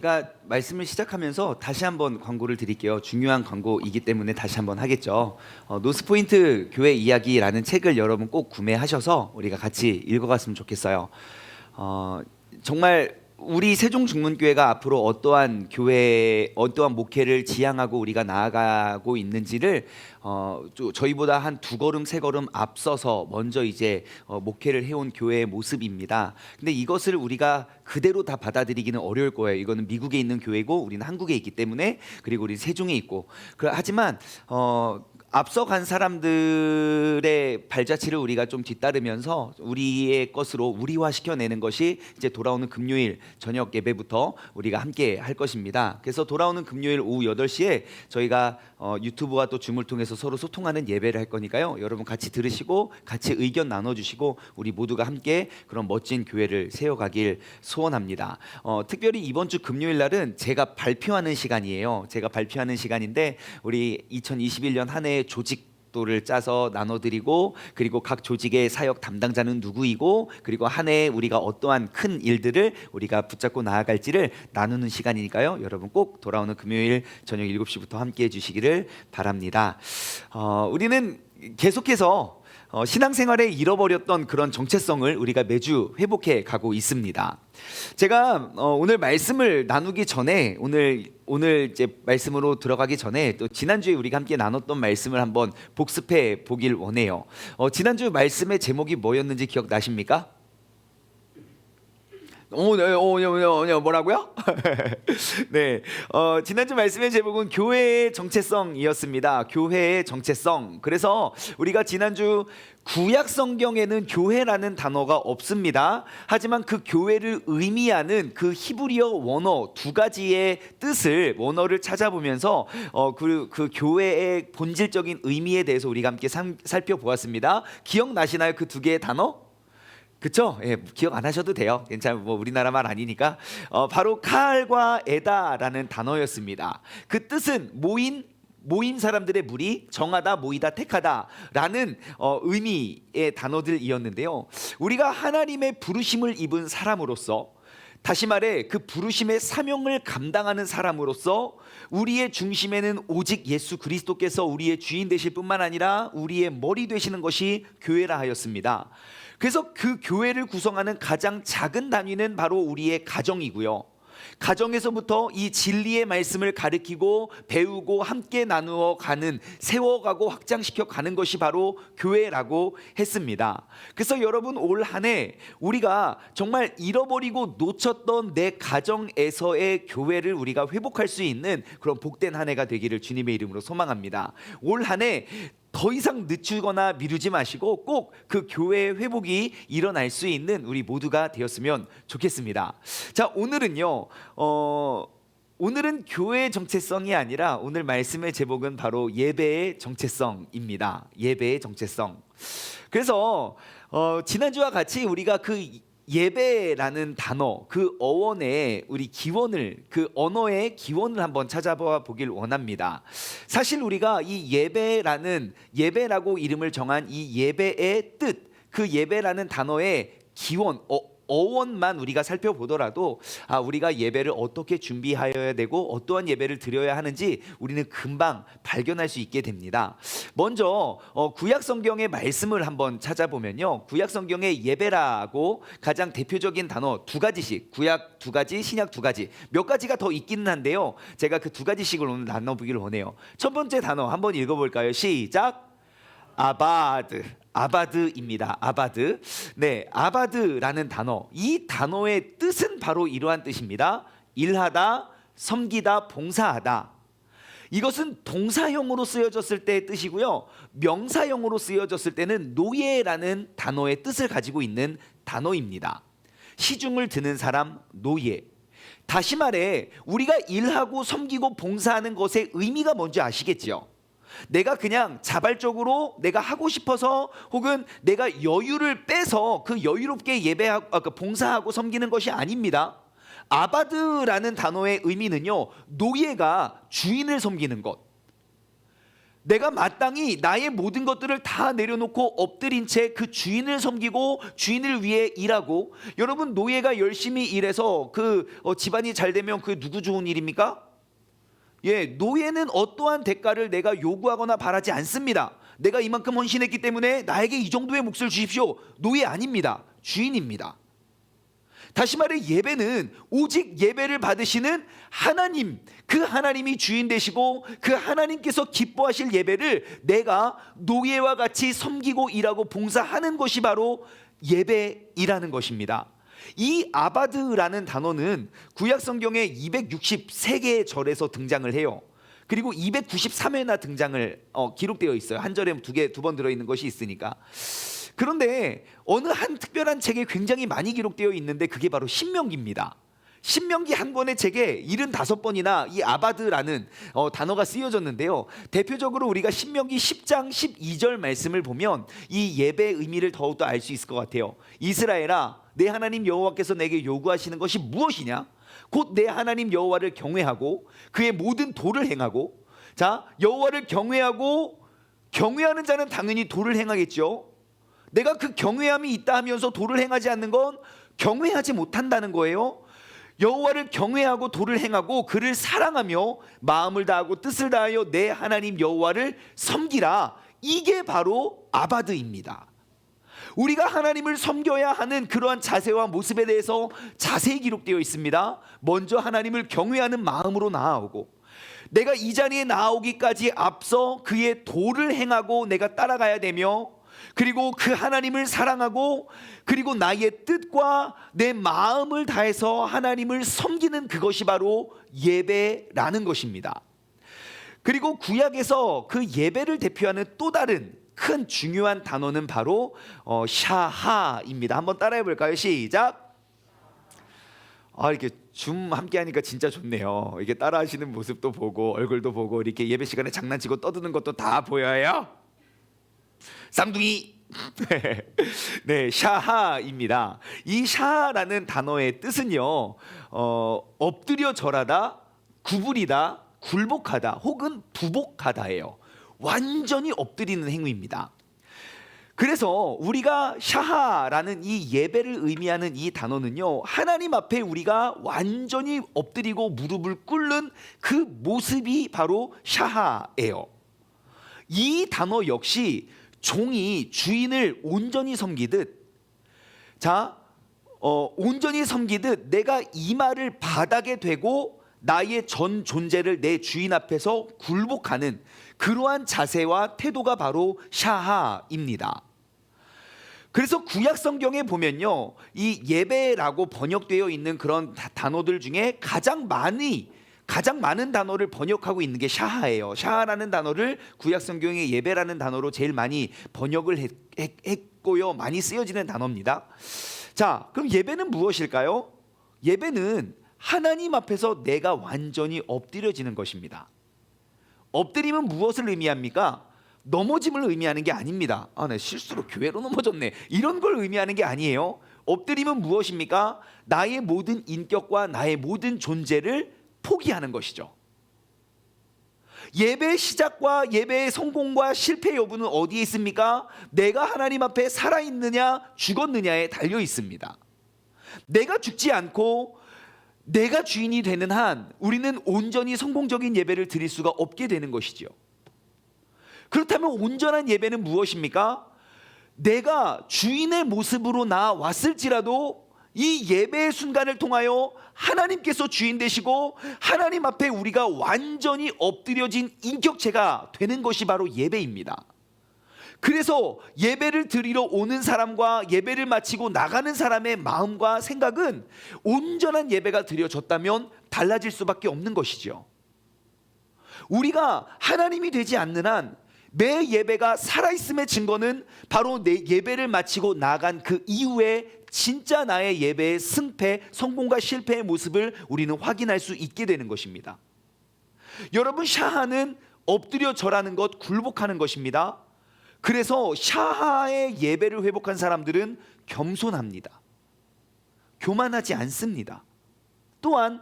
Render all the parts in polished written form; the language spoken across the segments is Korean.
제가 말씀을 시작하면서 다시 한번 광고를 드릴게요. 중요한 광고이기 때문에 다시 한번 하겠죠. 노스포인트 교회 이야기라는 책을 여러분 꼭 구매하셔서 우리가 같이 읽어갔으면 좋겠어요. 정말 우리 세종중문교회가 앞으로 어떠한 교회, 어떠한 목회를 지향하고 우리가 나아가고 있는지를 저희보다 한 두 걸음, 세 걸음 앞서서 먼저 이제 목회를 해온 교회의 모습입니다. 근데 이것을 우리가 그대로 다 받아들이기는 어려울 거예요. 이거는 미국에 있는 교회고 우리는 한국에 있기 때문에, 그리고 우리 세종에 있고. 하지만 앞서간 사람들의 발자취를 우리가 좀 뒤따르면서 우리의 것으로 우리화시켜내는 것이 이제 돌아오는 금요일 저녁 예배부터 우리가 함께 할 것입니다. 그래서 돌아오는 금요일 오후 8시에 저희가 유튜브와 또 줌을 통해서 서로 소통하는 예배를 할 거니까요. 여러분 같이 들으시고 같이 의견 나눠주시고 우리 모두가 함께 그런 멋진 교회를 세워가길 소원합니다. 특별히 이번 주 금요일 날은 제가 발표하는 시간이에요. 제가 발표하는 시간인데 우리 2021년 한 해 조직도를 짜서 나눠드리고, 그리고 각 조직의 사역 담당자는 누구이고, 그리고 한 해 우리가 어떠한 큰 일들을 우리가 붙잡고 나아갈지를 나누는 시간이니까요. 여러분 꼭 돌아오는 금요일 저녁 7시부터 함께 해주시기를 바랍니다. 우리는 계속해서 신앙생활에 잃어버렸던 그런 정체성을 우리가 매주 회복해 가고 있습니다. 제가 오늘 말씀을 나누기 전에 오늘 이제 말씀으로 들어가기 전에 또 지난주에 우리가 함께 나눴던 말씀을 한번 복습해 보길 원해요. 지난주 말씀의 제목이 뭐였는지 기억나십니까? 뭐라고요? 네, 지난주 말씀의 제목은 교회의 정체성이었습니다. 교회의 정체성. 그래서 우리가 지난주 구약 성경에는 교회라는 단어가 없습니다. 하지만 그 교회를 의미하는 그 히브리어 원어 두 가지의 뜻을, 원어를 찾아보면서 그 교회의 본질적인 의미에 대해서 우리가 함께 살펴보았습니다. 기억나시나요? 그 두 개의 단어? 그쵸? 예, 기억 안 하셔도 돼요. 괜찮아요. 우리나라 말 아니니까. 바로 칼과 에다라는 단어였습니다. 그 뜻은 모인 사람들의 무리, 정하다, 모이다, 택하다라는 의미의 단어들이었는데요. 우리가 하나님의 부르심을 입은 사람으로서, 다시 말해 그 부르심의 사명을 감당하는 사람으로서 우리의 중심에는 오직 예수 그리스도께서 우리의 주인 되실 뿐만 아니라 우리의 머리 되시는 것이 교회라 하였습니다. 그래서 그 교회를 구성하는 가장 작은 단위는 바로 우리의 가정이고요. 가정에서부터 이 진리의 말씀을 가르치고 배우고 함께 나누어 가는, 세워가고 확장시켜 가는 것이 바로 교회라고 했습니다. 그래서 여러분, 올 한 해 우리가 정말 잃어버리고 놓쳤던 내 가정에서의 교회를 우리가 회복할 수 있는 그런 복된 한 해가 되기를 주님의 이름으로 소망합니다. 올 한 해 더 이상 늦추거나 미루지 마시고 꼭 그 교회의 회복이 일어날 수 있는 우리 모두가 되었으면 좋겠습니다. 자, 오늘은요, 오늘은 교회의 정체성이 아니라 오늘 말씀의 제목은 바로 예배의 정체성입니다. 예배의 정체성. 그래서 지난주와 같이 우리가 그 예배라는 단어, 그 어원의 우리 기원을, 그 언어의 기원을 한번 찾아봐 보길 원합니다. 사실 우리가 이 예배라고 이름을 정한 이 예배의 뜻, 그 예배라는 단어의 기원, 어원만 우리가 살펴보더라도 우리가 예배를 어떻게 준비하여야 되고 어떠한 예배를 드려야 하는지 우리는 금방 발견할 수 있게 됩니다. 먼저 구약 성경의 말씀을 한번 찾아보면요, 구약 성경의 예배라고 가장 대표적인 단어 두 가지씩, 구약 두 가지, 신약 두 가지, 몇 가지가 더 있기는 한데요, 제가 그 두 가지씩을 오늘 나눠보기를 원해요. 첫 번째 단어 한번 읽어볼까요? 시작. 아바드입니다. 아바드. 네, 아바드라는 단어. 이 단어의 뜻은 바로 이러한 뜻입니다. 일하다, 섬기다, 봉사하다. 이것은 동사형으로 쓰여졌을 때의 뜻이고요, 명사형으로 쓰여졌을 때는 노예라는 단어의 뜻을 가지고 있는 단어입니다. 시중을 드는 사람, 노예. 다시 말해 우리가 일하고 섬기고 봉사하는 것의 의미가 뭔지 아시겠죠? 내가 그냥 자발적으로 내가 하고 싶어서, 혹은 내가 여유를 빼서 그 여유롭게 예배하고 봉사하고 섬기는 것이 아닙니다. 아바드라는 단어의 의미는요, 노예가 주인을 섬기는 것, 내가 마땅히 나의 모든 것들을 다 내려놓고 엎드린 채 그 주인을 섬기고 주인을 위해 일하고, 여러분 노예가 열심히 일해서 집안이 잘 되면 그 누구 좋은 일입니까? 예, 노예는 어떠한 대가를 내가 요구하거나 바라지 않습니다. 내가 이만큼 헌신했기 때문에 나에게 이 정도의 몫을 주십시오. 노예 아닙니다. 주인입니다. 다시 말해 예배는 오직 예배를 받으시는 하나님, 그 하나님이 주인 되시고 그 하나님께서 기뻐하실 예배를 내가 노예와 같이 섬기고 일하고 봉사하는 것이 바로 예배이라는 것입니다. 이 아바드라는 단어는 구약 성경에 263개의 절에서 등장을 해요. 그리고 293회나 등장을 기록되어 있어요. 한 절에 두 번 들어있는 것이 있으니까. 그런데 어느 한 특별한 책에 굉장히 많이 기록되어 있는데 그게 바로 신명기입니다. 신명기 한 권의 책에 75번이나 이 아바드라는 단어가 쓰여졌는데요. 대표적으로 우리가 신명기 10장 12절 말씀을 보면 이 예배의 의미를 더욱더 알 수 있을 것 같아요. 이스라엘아, 내 하나님 여호와께서 내게 요구하시는 것이 무엇이냐? 곧 내 하나님 여호와를 경외하고 그의 모든 도를 행하고. 자, 여호와를 경외하는 자는 당연히 도를 행하겠죠. 내가 그 경외함이 있다 하면서 도를 행하지 않는 건 경외하지 못한다는 거예요. 여호와를 경외하고 도를 행하고 그를 사랑하며 마음을 다하고 뜻을 다하여 내 하나님 여호와를 섬기라. 이게 바로 아바드입니다. 우리가 하나님을 섬겨야 하는 그러한 자세와 모습에 대해서 자세히 기록되어 있습니다. 먼저 하나님을 경외하는 마음으로 나아오고, 내가 이 자리에 나아오기까지 앞서 그의 도를 행하고 내가 따라가야 되며, 그리고 그 하나님을 사랑하고 그리고 나의 뜻과 내 마음을 다해서 하나님을 섬기는 그것이 바로 예배라는 것입니다. 그리고 구약에서 그 예배를 대표하는 또 다른 큰 중요한 단어는 바로 샤하입니다. 한번 따라해 볼까요? 시작. 이렇게 줌 함께 하니까 진짜 좋네요. 이게 따라하시는 모습도 보고 얼굴도 보고 이렇게 예배 시간에 장난치고 떠드는 것도 다 보여요. 쌍둥이. 네, 샤하입니다. 이 샤하라는 단어의 뜻은요, 엎드려 절하다, 구부리다, 굴복하다 혹은 부복하다예요. 완전히 엎드리는 행위입니다. 그래서 우리가 샤하라는 이 예배를 의미하는 이 단어는요, 하나님 앞에 우리가 완전히 엎드리고 무릎을 꿇는 그 모습이 바로 샤하예요. 이 단어 역시 종이 주인을 온전히 섬기듯, 온전히 섬기듯 내가 이마를 바닥에 대고 나의 전 존재를 내 주인 앞에서 굴복하는 그러한 자세와 태도가 바로 샤하입니다. 그래서 구약 성경에 보면요, 이 예배라고 번역되어 있는 그런 단어들 중에 가장 많은 단어를 번역하고 있는 게 샤하예요. 샤하라는 단어를 구약 성경의 예배라는 단어로 제일 많이 번역을 했고요, 많이 쓰여지는 단어입니다. 자, 그럼 예배는 무엇일까요? 예배는 하나님 앞에서 내가 완전히 엎드려지는 것입니다. 엎드림은 무엇을 의미합니까? 넘어짐을 의미하는 게 아닙니다. 내 실수로 교회로 넘어졌네, 이런 걸 의미하는 게 아니에요. 엎드림은 무엇입니까? 나의 모든 인격과 나의 모든 존재를 포기하는 것이죠. 예배의 시작과 예배의 성공과 실패 여부는 어디에 있습니까? 내가 하나님 앞에 살아있느냐 죽었느냐에 달려 있습니다. 내가 죽지 않고 내가 주인이 되는 한 우리는 온전히 성공적인 예배를 드릴 수가 없게 되는 것이죠. 그렇다면 온전한 예배는 무엇입니까? 내가 주인의 모습으로 나왔을지라도 이 예배의 순간을 통하여 하나님께서 주인 되시고 하나님 앞에 우리가 완전히 엎드려진 인격체가 되는 것이 바로 예배입니다. 그래서 예배를 드리러 오는 사람과 예배를 마치고 나가는 사람의 마음과 생각은 온전한 예배가 드려졌다면 달라질 수밖에 없는 것이죠. 우리가 하나님이 되지 않는 한 내 예배가 살아있음의 증거는 바로 내 예배를 마치고 나간 그 이후에 진짜 나의 예배의 승패, 성공과 실패의 모습을 우리는 확인할 수 있게 되는 것입니다. 여러분, 샤하는 엎드려 절하는 것, 굴복하는 것입니다. 그래서 샤하의 예배를 회복한 사람들은 겸손합니다. 교만하지 않습니다. 또한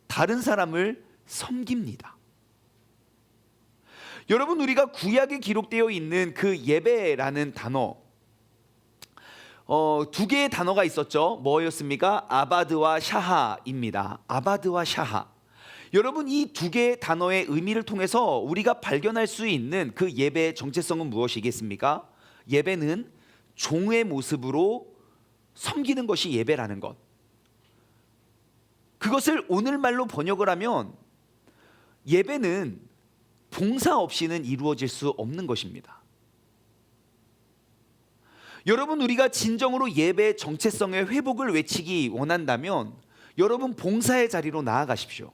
다른 사람을 섬깁니다. 여러분, 우리가 구약에 기록되어 있는 그 예배라는 단어, 두 개의 단어가 있었죠. 뭐였습니까? 아바드와 샤하입니다. 아바드와 샤하. 여러분, 이 두 개의 단어의 의미를 통해서 우리가 발견할 수 있는 그 예배의 정체성은 무엇이겠습니까? 예배는 종의 모습으로 섬기는 것이 예배라는 것. 그것을 오늘말로 번역을 하면 예배는 봉사 없이는 이루어질 수 없는 것입니다. 여러분, 우리가 진정으로 예배의 정체성의 회복을 외치기 원한다면 여러분, 봉사의 자리로 나아가십시오.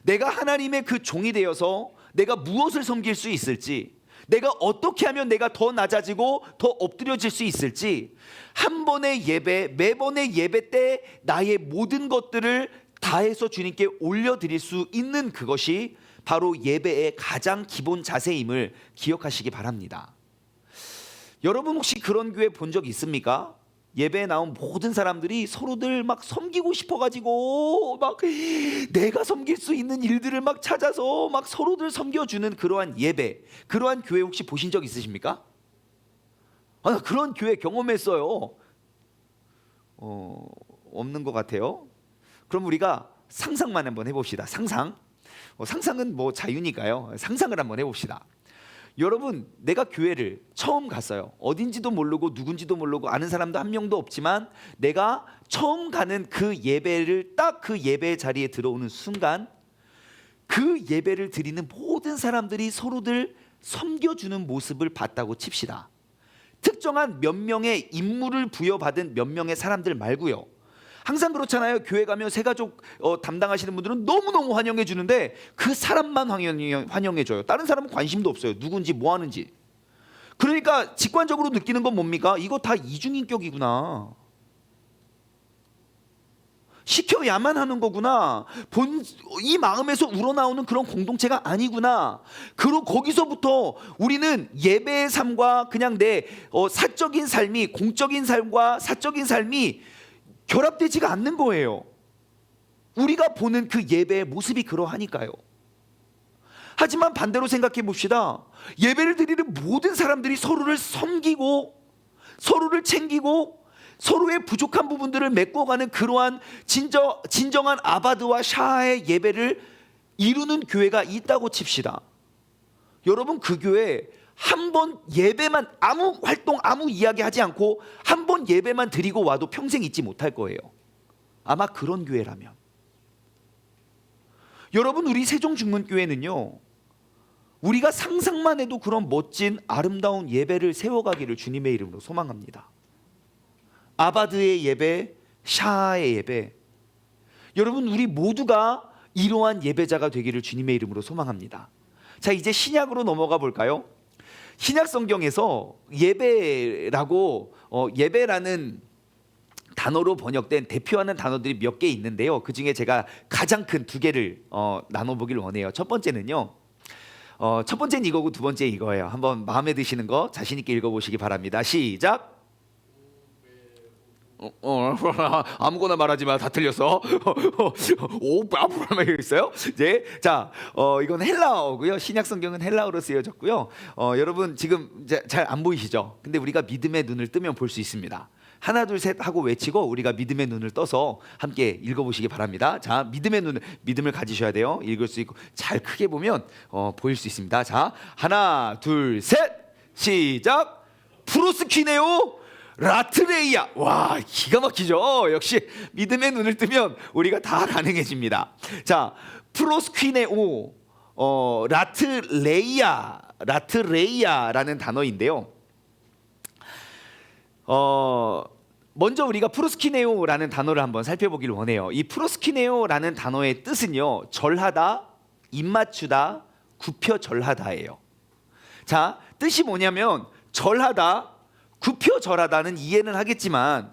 내가 하나님의 그 종이 되어서 내가 무엇을 섬길 수 있을지, 내가 어떻게 하면 내가 더 낮아지고 더 엎드려질 수 있을지, 한 번의 예배, 매번의 예배 때 나의 모든 것들을 다해서 주님께 올려드릴 수 있는 그것이 바로 예배의 가장 기본 자세임을 기억하시기 바랍니다. 여러분, 혹시 그런 교회 본 적 있습니까? 예배에 나온 모든 사람들이 서로들 막 섬기고 싶어가지고 막 내가 섬길 수 있는 일들을 막 찾아서 막 서로들 섬겨주는 그러한 예배, 그러한 교회 혹시 보신 적 있으십니까? 나 그런 교회 경험했어요. 없는 것 같아요. 그럼 우리가 상상만 한번 해봅시다. 상상은 뭐 자유니까요. 상상을 한번 해봅시다. 여러분, 내가 교회를 처음 갔어요. 어딘지도 모르고 누군지도 모르고 아는 사람도 한 명도 없지만 내가 처음 가는 그 예배를 딱 그 예배 자리에 들어오는 순간 그 예배를 드리는 모든 사람들이 서로들 섬겨주는 모습을 봤다고 칩시다. 특정한 몇 명의 임무를 부여받은 몇 명의 사람들 말고요. 항상 그렇잖아요. 교회 가면 새가족 담당하시는 분들은 너무너무 환영해 주는데 그 사람만 환영해 줘요. 다른 사람은 관심도 없어요. 누군지 뭐 하는지. 그러니까 직관적으로 느끼는 건 뭡니까? 이거 다 이중인격이구나. 시켜야만 하는 거구나. 이 마음에서 우러나오는 그런 공동체가 아니구나. 그리고 거기서부터 우리는 예배의 삶과 그냥 내 사적인 삶이, 공적인 삶과 사적인 삶이 결합되지가 않는 거예요. 우리가 보는 그 예배의 모습이 그러하니까요. 하지만 반대로 생각해 봅시다. 예배를 드리는 모든 사람들이 서로를 섬기고 서로를 챙기고 서로의 부족한 부분들을 메꿔가는 그러한 진정한 아바드와 샤하의 예배를 이루는 교회가 있다고 칩시다. 여러분, 그 교회 한 번 예배만, 아무 활동 아무 이야기 하지 않고 한 번 예배만 드리고 와도 평생 잊지 못할 거예요. 아마 그런 교회라면. 여러분, 우리 세종중문교회는요, 우리가 상상만 해도 그런 멋진 아름다운 예배를 세워가기를 주님의 이름으로 소망합니다. 아바드의 예배, 샤하의 예배, 여러분, 우리 모두가 이러한 예배자가 되기를 주님의 이름으로 소망합니다. 자, 이제 신약으로 넘어가 볼까요? 신약 성경에서 예배라고 예배라는 단어로 번역된 대표하는 단어들이 몇 개 있는데요. 그 중에 제가 가장 큰 두 개를 나눠보길 원해요. 첫 번째는요. 첫 번째는 이거고 두 번째 이거예요. 한번 마음에 드시는 거 자신 있게 읽어보시기 바랍니다. 시작. 아무거나 말하지 마. 다 틀렸어. 오빠부라고 있어요. 이제 자, 이건 헬라어고요. 신약 성경은 헬라어로 쓰여졌고요. 여러분 지금 잘 안 보이시죠? 근데 우리가 믿음의 눈을 뜨면 볼 수 있습니다. 하나 둘 셋 하고 외치고 우리가 믿음의 눈을 떠서 함께 읽어보시기 바랍니다. 자, 믿음을 가지셔야 돼요. 읽을 수 있고 잘 크게 보면 보일 수 있습니다. 자, 하나 둘 셋 시작. 프로스키네오 라트레이아. 와, 기가 막히죠. 역시 믿음의 눈을 뜨면 우리가 다 가능해집니다. 자, 프로스퀴네오 라트레이아라는 단어인데요. 먼저 우리가 프로스키네오라는 단어를 한번 살펴보길 원해요. 이 프로스키네오라는 단어의 뜻은요, 절하다, 입맞추다, 굽혀 절하다예요. 자, 뜻이 뭐냐면 절하다, 굽혀 절하다는 이해는 하겠지만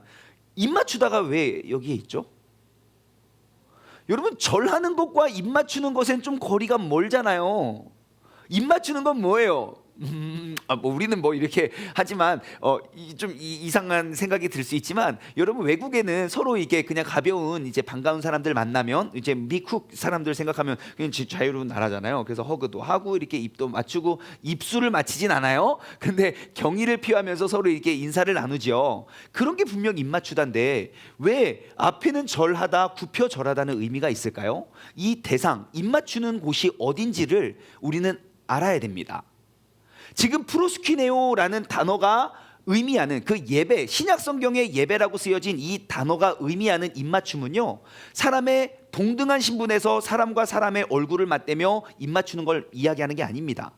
입맞추다가 왜 여기에 있죠? 여러분, 절하는 것과 입맞추는 것엔 좀 거리가 멀잖아요. 입맞추는 건 뭐예요? 뭐 우리는 뭐 이렇게 하지만 좀 이상한 생각이 들 수 있지만 여러분 외국에는 서로 이게 그냥 가벼운 이제 반가운 사람들 만나면 이제 미국 사람들 생각하면 그냥 자유로운 나라잖아요. 그래서 허그도 하고 이렇게 입도 맞추고 입술을 맞히진 않아요. 근데 경의를 표하면서 서로 이렇게 인사를 나누죠. 그런 게 분명 입맞추다인데 왜 앞에는 절하다 굽혀 절하다는 의미가 있을까요? 이 대상 입맞추는 곳이 어딘지를 우리는 알아야 됩니다. 지금 프로스퀴네오라는 단어가 의미하는 그 예배, 신약 성경의 예배라고 쓰여진 이 단어가 의미하는 입맞춤은요, 사람의 동등한 신분에서 사람과 사람의 얼굴을 맞대며 입맞추는 걸 이야기하는 게 아닙니다.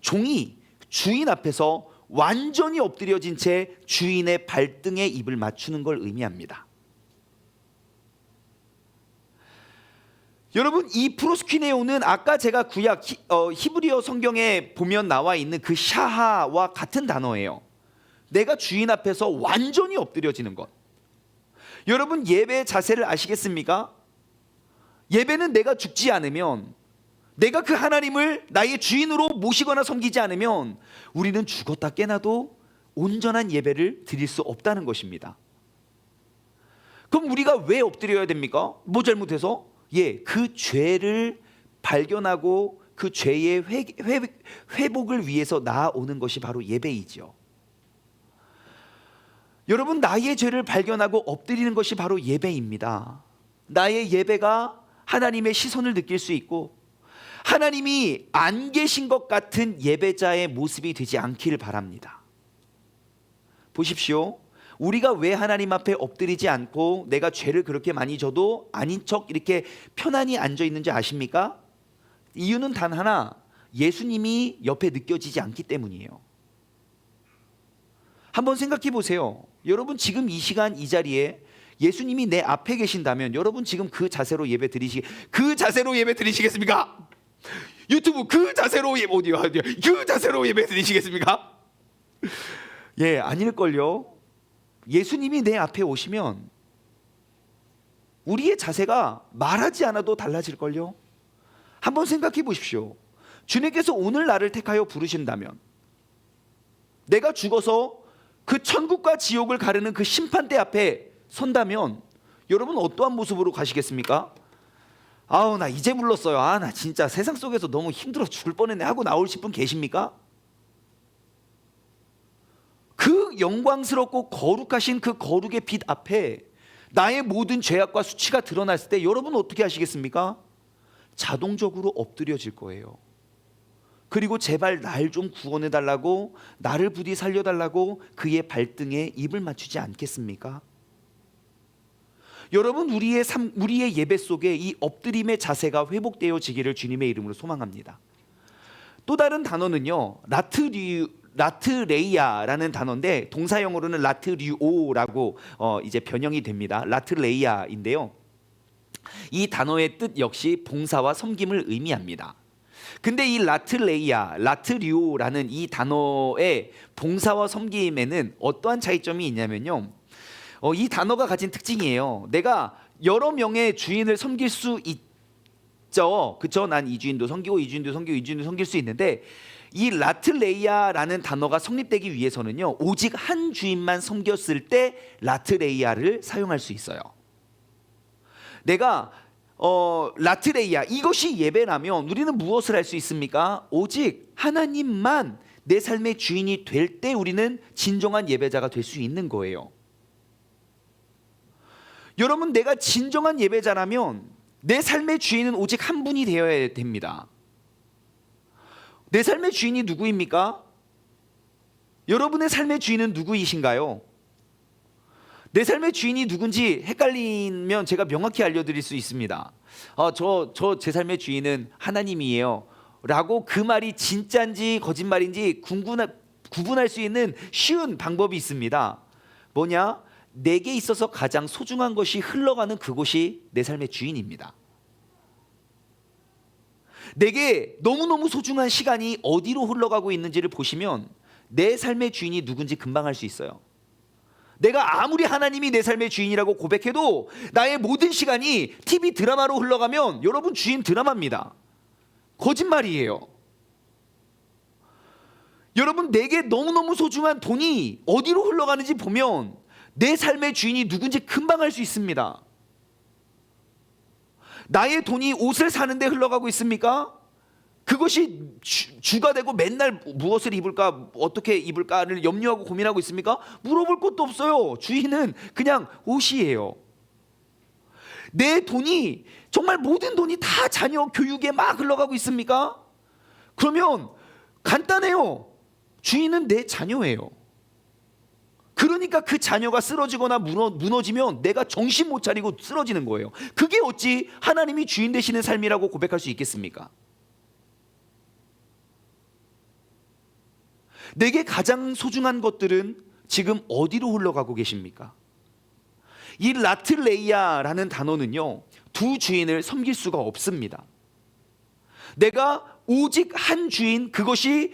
종이 주인 앞에서 완전히 엎드려진 채 주인의 발등에 입을 맞추는 걸 의미합니다. 여러분, 이 프로스퀴네오는 아까 제가 구약 히브리어 성경에 보면 나와 있는 그 샤하와 같은 단어예요. 내가 주인 앞에서 완전히 엎드려지는 것. 여러분, 예배의 자세를 아시겠습니까? 예배는 내가 죽지 않으면, 내가 그 하나님을 나의 주인으로 모시거나 섬기지 않으면 우리는 죽었다 깨나도 온전한 예배를 드릴 수 없다는 것입니다. 그럼 우리가 왜 엎드려야 됩니까? 뭐 잘못해서? 그 죄를 발견하고 그 죄의 회복을 위해서 나아오는 것이 바로 예배이죠. 여러분, 나의 죄를 발견하고 엎드리는 것이 바로 예배입니다. 나의 예배가 하나님의 시선을 느낄 수 있고 하나님이 안 계신 것 같은 예배자의 모습이 되지 않기를 바랍니다. 보십시오. 우리가 왜 하나님 앞에 엎드리지 않고 내가 죄를 그렇게 많이 져도 아닌 척 이렇게 편안히 앉아 있는지 아십니까? 이유는 단 하나, 예수님이 옆에 느껴지지 않기 때문이에요. 한번 생각해 보세요. 여러분, 지금 이 시간 이 자리에 예수님이 내 앞에 계신다면 여러분 지금 그 자세로 예배 드리시겠습니까? 유튜브 그 자세로 그 자세로 예배 드리시겠습니까? 아닐걸요. 예수님이 내 앞에 오시면 우리의 자세가 말하지 않아도 달라질걸요. 한번 생각해 보십시오. 주님께서 오늘 나를 택하여 부르신다면, 내가 죽어서 그 천국과 지옥을 가르는 그 심판대 앞에 선다면 여러분 어떠한 모습으로 가시겠습니까? 아우, 나 이제 불렀어요. 나 진짜 세상 속에서 너무 힘들어 죽을 뻔했네 하고 나오실 분 계십니까? 그 영광스럽고 거룩하신 그 거룩의 빛 앞에 나의 모든 죄악과 수치가 드러났을 때 여러분 어떻게 하시겠습니까? 자동적으로 엎드려질 거예요. 그리고 제발 날 좀 구원해달라고, 나를 부디 살려달라고 그의 발등에 입을 맞추지 않겠습니까? 여러분, 우리의 예배 속에 이 엎드림의 자세가 회복되어지기를 주님의 이름으로 소망합니다. 또 다른 단어는요, 라트레이아라는 단어인데 동사형으로는 라트류오라고 이제 변형이 됩니다. 라트레이아인데요, 이 단어의 뜻 역시 봉사와 섬김을 의미합니다. 근데 이 라트류오라는 이 단어의 봉사와 섬김에는 어떠한 차이점이 있냐면요, 이 단어가 가진 특징이에요. 내가 여러 명의 주인을 섬길 수 있죠. 그쵸? 난 이 주인도 섬기고 이 주인도 섬기고 이 주인도 섬길 수 있는데, 이 라트레이아라는 단어가 성립되기 위해서는요, 오직 한 주인만 섬겼을 때 라트레이아를 사용할 수 있어요. 내가 라트레이아, 이것이 예배라면 우리는 무엇을 할 수 있습니까? 오직 하나님만 내 삶의 주인이 될 때 우리는 진정한 예배자가 될 수 있는 거예요. 여러분, 내가 진정한 예배자라면 내 삶의 주인은 오직 한 분이 되어야 됩니다. 내 삶의 주인이 누구입니까? 여러분의 삶의 주인은 누구이신가요? 내 삶의 주인이 누군지 헷갈리면 제가 명확히 알려드릴 수 있습니다. 제 삶의 주인은 하나님이에요 라고 그 말이 진짜인지 거짓말인지 구분할 수 있는 쉬운 방법이 있습니다. 뭐냐? 내게 있어서 가장 소중한 것이 흘러가는 그곳이 내 삶의 주인입니다. 내게 너무너무 소중한 시간이 어디로 흘러가고 있는지를 보시면 내 삶의 주인이 누군지 금방 알 수 있어요. 내가 아무리 하나님이 내 삶의 주인이라고 고백해도 나의 모든 시간이 TV 드라마로 흘러가면 여러분, 주인 드라마입니다. 거짓말이에요. 여러분, 내게 너무너무 소중한 돈이 어디로 흘러가는지 보면 내 삶의 주인이 누군지 금방 알 수 있습니다. 나의 돈이 옷을 사는데 흘러가고 있습니까? 그것이 주가 되고 맨날 무엇을 입을까, 어떻게 입을까를 염려하고 고민하고 있습니까? 물어볼 것도 없어요. 주인은 그냥 옷이에요. 내 돈이, 정말 모든 돈이 다 자녀 교육에 막 흘러가고 있습니까? 그러면 간단해요. 주인은 내 자녀예요. 그러니까 그 자녀가 쓰러지거나 무너지면 내가 정신 못 차리고 쓰러지는 거예요. 그게 어찌 하나님이 주인 되시는 삶이라고 고백할 수 있겠습니까? 내게 가장 소중한 것들은 지금 어디로 흘러가고 계십니까? 이 라틀레이아라는 단어는요, 두 주인을 섬길 수가 없습니다. 내가 오직 한 주인, 그것이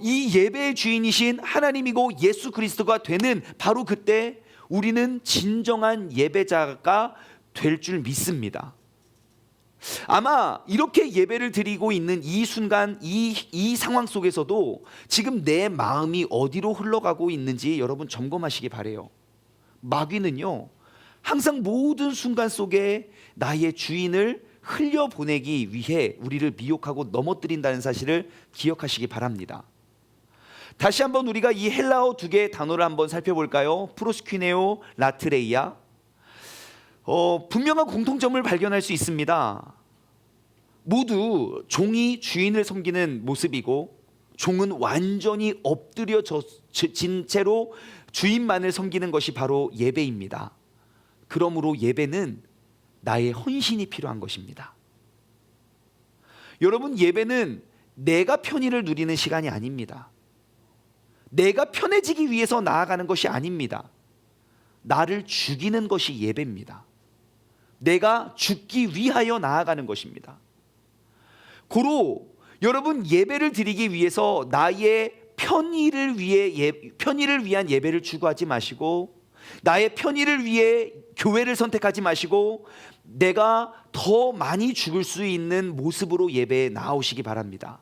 이 예배의 주인이신 하나님이고 예수 그리스도가 되는 바로 그때 우리는 진정한 예배자가 될 줄 믿습니다. 아마 이렇게 예배를 드리고 있는 이 순간, 이 상황 속에서도 지금 내 마음이 어디로 흘러가고 있는지 여러분 점검하시기 바래요. 마귀는요, 항상 모든 순간 속에 나의 주인을 흘려보내기 위해 우리를 미혹하고 넘어뜨린다는 사실을 기억하시기 바랍니다. 다시 한번 우리가 이 헬라어 두 개의 단어를 한번 살펴볼까요? 프로스퀴네오, 라트레이아. 분명한 공통점을 발견할 수 있습니다. 모두 종이 주인을 섬기는 모습이고, 종은 완전히 엎드려진 채로 주인만을 섬기는 것이 바로 예배입니다. 그러므로 예배는 나의 헌신이 필요한 것입니다. 여러분, 예배는 내가 편의를 누리는 시간이 아닙니다. 내가 편해지기 위해서 나아가는 것이 아닙니다. 나를 죽이는 것이 예배입니다. 내가 죽기 위하여 나아가는 것입니다. 고로 여러분, 예배를 드리기 위해서 나의 편의를 위한 예배를 추구하지 마시고, 나의 편의를 위해 교회를 선택하지 마시고, 내가 더 많이 죽을 수 있는 모습으로 예배에 나오시기 바랍니다.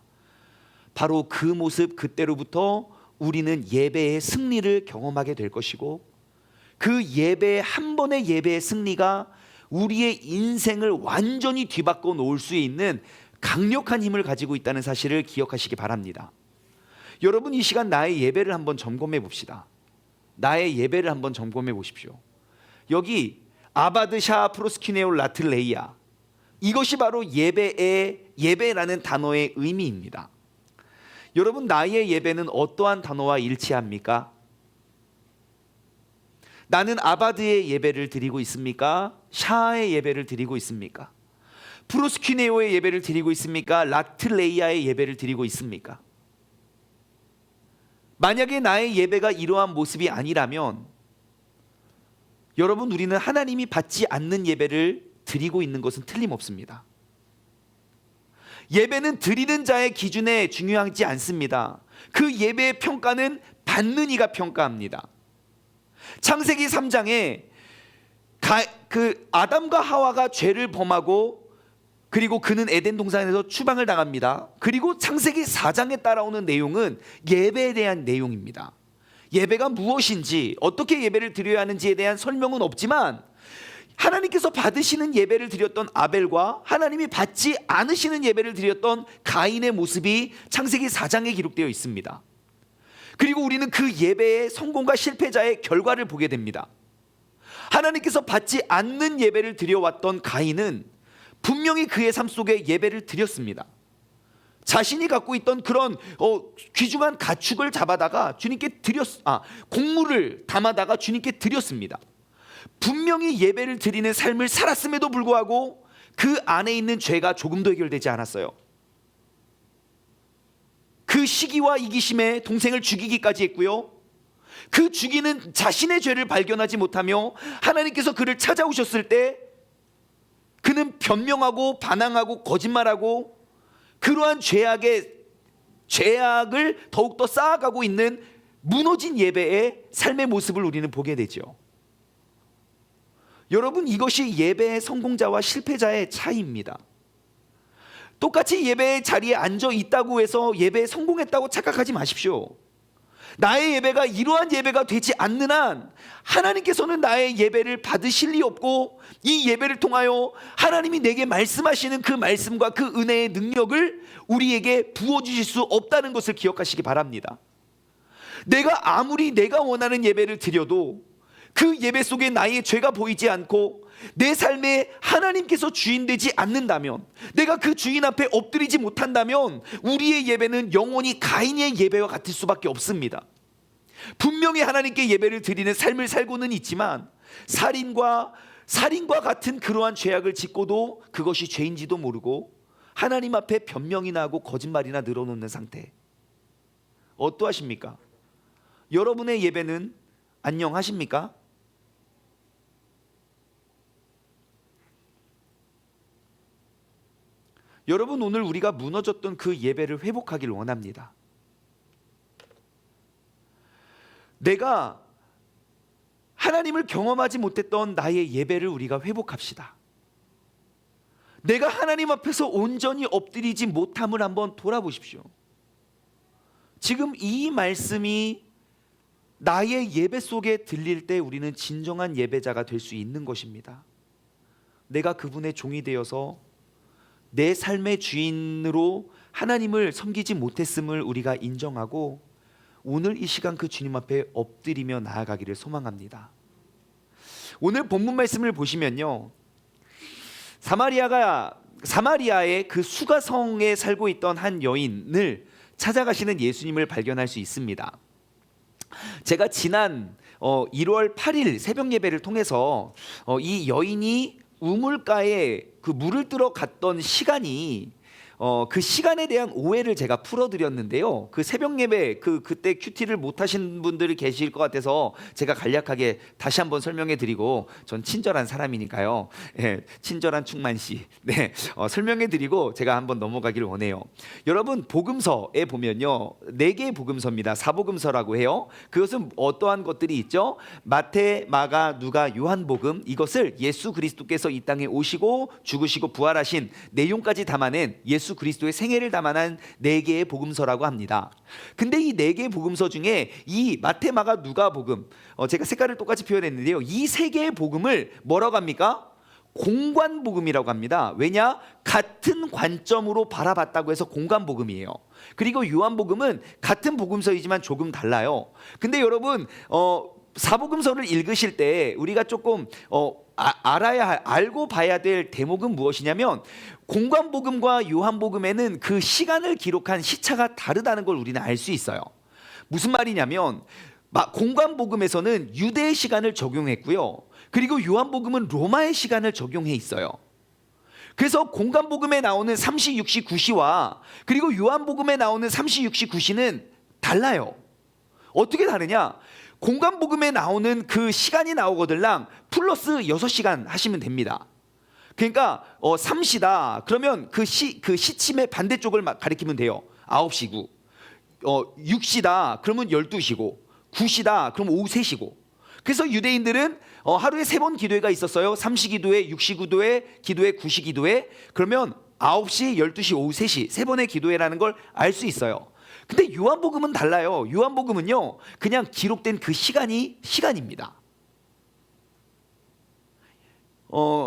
바로 그 모습, 그때로부터 우리는 예배의 승리를 경험하게 될 것이고, 그 예배, 한 번의 예배의 승리가 우리의 인생을 완전히 뒤바꿔 놓을 수 있는 강력한 힘을 가지고 있다는 사실을 기억하시기 바랍니다. 여러분, 이 시간 나의 예배를 한번 점검해 봅시다. 나의 예배를 한번 점검해 보십시오. 여기 아바드 샤 프로스키네올 라틀레이아, 이것이 바로 예배라는 단어의 의미입니다. 여러분, 나의 예배는 어떠한 단어와 일치합니까? 나는 아바드의 예배를 드리고 있습니까? 샤의 예배를 드리고 있습니까? 프로스퀴네오의 예배를 드리고 있습니까? 라틀레이아의 예배를 드리고 있습니까? 만약에 나의 예배가 이러한 모습이 아니라면 여러분, 우리는 하나님이 받지 않는 예배를 드리고 있는 것은 틀림없습니다. 예배는 드리는 자의 기준에 중요하지 않습니다. 그 예배의 평가는 받는 이가 평가합니다. 창세기 3장에 그 아담과 하와가 죄를 범하고, 그리고 그는 에덴 동산에서 추방을 당합니다. 그리고 창세기 4장에 따라오는 내용은 예배에 대한 내용입니다. 예배가 무엇인지, 어떻게 예배를 드려야 하는지에 대한 설명은 없지만, 하나님께서 받으시는 예배를 드렸던 아벨과 하나님이 받지 않으시는 예배를 드렸던 가인의 모습이 창세기 4장에 기록되어 있습니다. 그리고 우리는 그 예배의 성공과 실패자의 결과를 보게 됩니다. 하나님께서 받지 않는 예배를 드려왔던 가인은 분명히 그의 삶 속에 예배를 드렸습니다. 자신이 갖고 있던 그런 귀중한 가축을 잡아다가 주님께 곡물을 담아다가 주님께 드렸습니다. 분명히 예배를 드리는 삶을 살았음에도 불구하고 그 안에 있는 죄가 조금도 해결되지 않았어요. 그 시기와 이기심에 동생을 죽이기까지 했고요. 그 죽이는 자신의 죄를 발견하지 못하며 하나님께서 그를 찾아오셨을 때 그는 변명하고 반항하고 거짓말하고 그러한 죄악을 더욱더 쌓아가고 있는 무너진 예배의 삶의 모습을 우리는 보게 되죠. 여러분, 이것이 예배의 성공자와 실패자의 차이입니다. 똑같이 예배의 자리에 앉아 있다고 해서 예배에 성공했다고 착각하지 마십시오. 나의 예배가 이러한 예배가 되지 않는 한 하나님께서는 나의 예배를 받으실 리 없고, 이 예배를 통하여 하나님이 내게 말씀하시는 그 말씀과 그 은혜의 능력을 우리에게 부어주실 수 없다는 것을 기억하시기 바랍니다. 내가 아무리 내가 원하는 예배를 드려도 그 예배 속에 나의 죄가 보이지 않고 내 삶에 하나님께서 주인 되지 않는다면, 내가 그 주인 앞에 엎드리지 못한다면 우리의 예배는 영원히 가인의 예배와 같을 수밖에 없습니다. 분명히 하나님께 예배를 드리는 삶을 살고는 있지만 살인과 같은 그러한 죄악을 짓고도 그것이 죄인지도 모르고 하나님 앞에 변명이나 하고 거짓말이나 늘어놓는 상태. 어떠하십니까? 여러분의 예배는 안녕하십니까? 여러분, 오늘 우리가 무너졌던 그 예배를 회복하길 원합니다. 내가 하나님을 경험하지 못했던 나의 예배를 우리가 회복합시다. 내가 하나님 앞에서 온전히 엎드리지 못함을 한번 돌아보십시오. 지금 이 말씀이 나의 예배 속에 들릴 때 우리는 진정한 예배자가 될 수 있는 것입니다. 내가 그분의 종이 되어서 내 삶의 주인으로 하나님을 섬기지 못했음을 우리가 인정하고 오늘 이 시간 그 주님 앞에 엎드리며 나아가기를 소망합니다. 오늘 본문 말씀을 보시면요, 사마리아의 그 수가성에 살고 있던 한 여인을 찾아가시는 예수님을 발견할 수 있습니다. 제가 지난 1월 8일 새벽 예배를 통해서 이 여인이 우물가에 그 물을 뜨러 갔던 시간이 그 시간에 대한 오해를 제가 풀어드렸는데요. 그 새벽 예배 그때 큐티를 못하신 분들이 계실 것 같아서 제가 간략하게 다시 한번 설명해드리고, 전 친절한 사람이니까요. 네, 친절한 충만씨. 네, 설명해드리고 제가 한번 넘어가기를 원해요. 여러분, 복음서에 보면요, 4개의 복음서입니다. 사복음서라고 해요. 그것은 어떠한 것들이 있죠? 마태, 마가, 누가, 요한복음. 이것을 예수 그리스도께서 이 땅에 오시고 죽으시고 부활하신 내용까지 담아낸 예수 그리스도의 생애를 담아낸 4개의 복음서라고 합니다. 근데 이 4개의 복음서 중에 이 마태, 마가, 누가 복음, 제가 색깔을 똑같이 표현했는데요, 이 3개의 복음을 뭐라고 합니까? 공관복음이라고 합니다. 왜냐? 같은 관점으로 바라봤다고 해서 공관복음이에요. 그리고 요한복음은 같은 복음서이지만 조금 달라요. 근데 여러분, 사복음서를 읽으실 때 우리가 조금 알고 봐야 될 대목은 무엇이냐면, 공관복음과 요한복음에는 그 시간을 기록한 시차가 다르다는 걸 우리는 알 수 있어요. 무슨 말이냐면, 공관복음에서는 유대의 시간을 적용했고요, 그리고 요한복음은 로마의 시간을 적용해 있어요. 그래서 공관복음에 나오는 3시, 6시, 9시와 그리고 요한복음에 나오는 3시, 6시, 9시는 달라요. 어떻게 다르냐? 공관복음에 나오는 그 시간이 나오거들랑 플러스 6시간 하시면 됩니다. 그러니까 3시다 그러면 그 시침의 반대쪽을 가리키면 돼요. 9시고, 6시다 그러면 12시고, 9시다 그러면 오후 3시고. 그래서 유대인들은 하루에 3번 기도회가 있었어요. 3시 기도회, 6시 기도회, 9시 기도회. 그러면 9시, 12시, 오후 3시 3번의 기도회라는 걸 알 수 있어요. 근데 요한복음은 달라요. 요한복음은요, 그냥 기록된 그 시간입니다.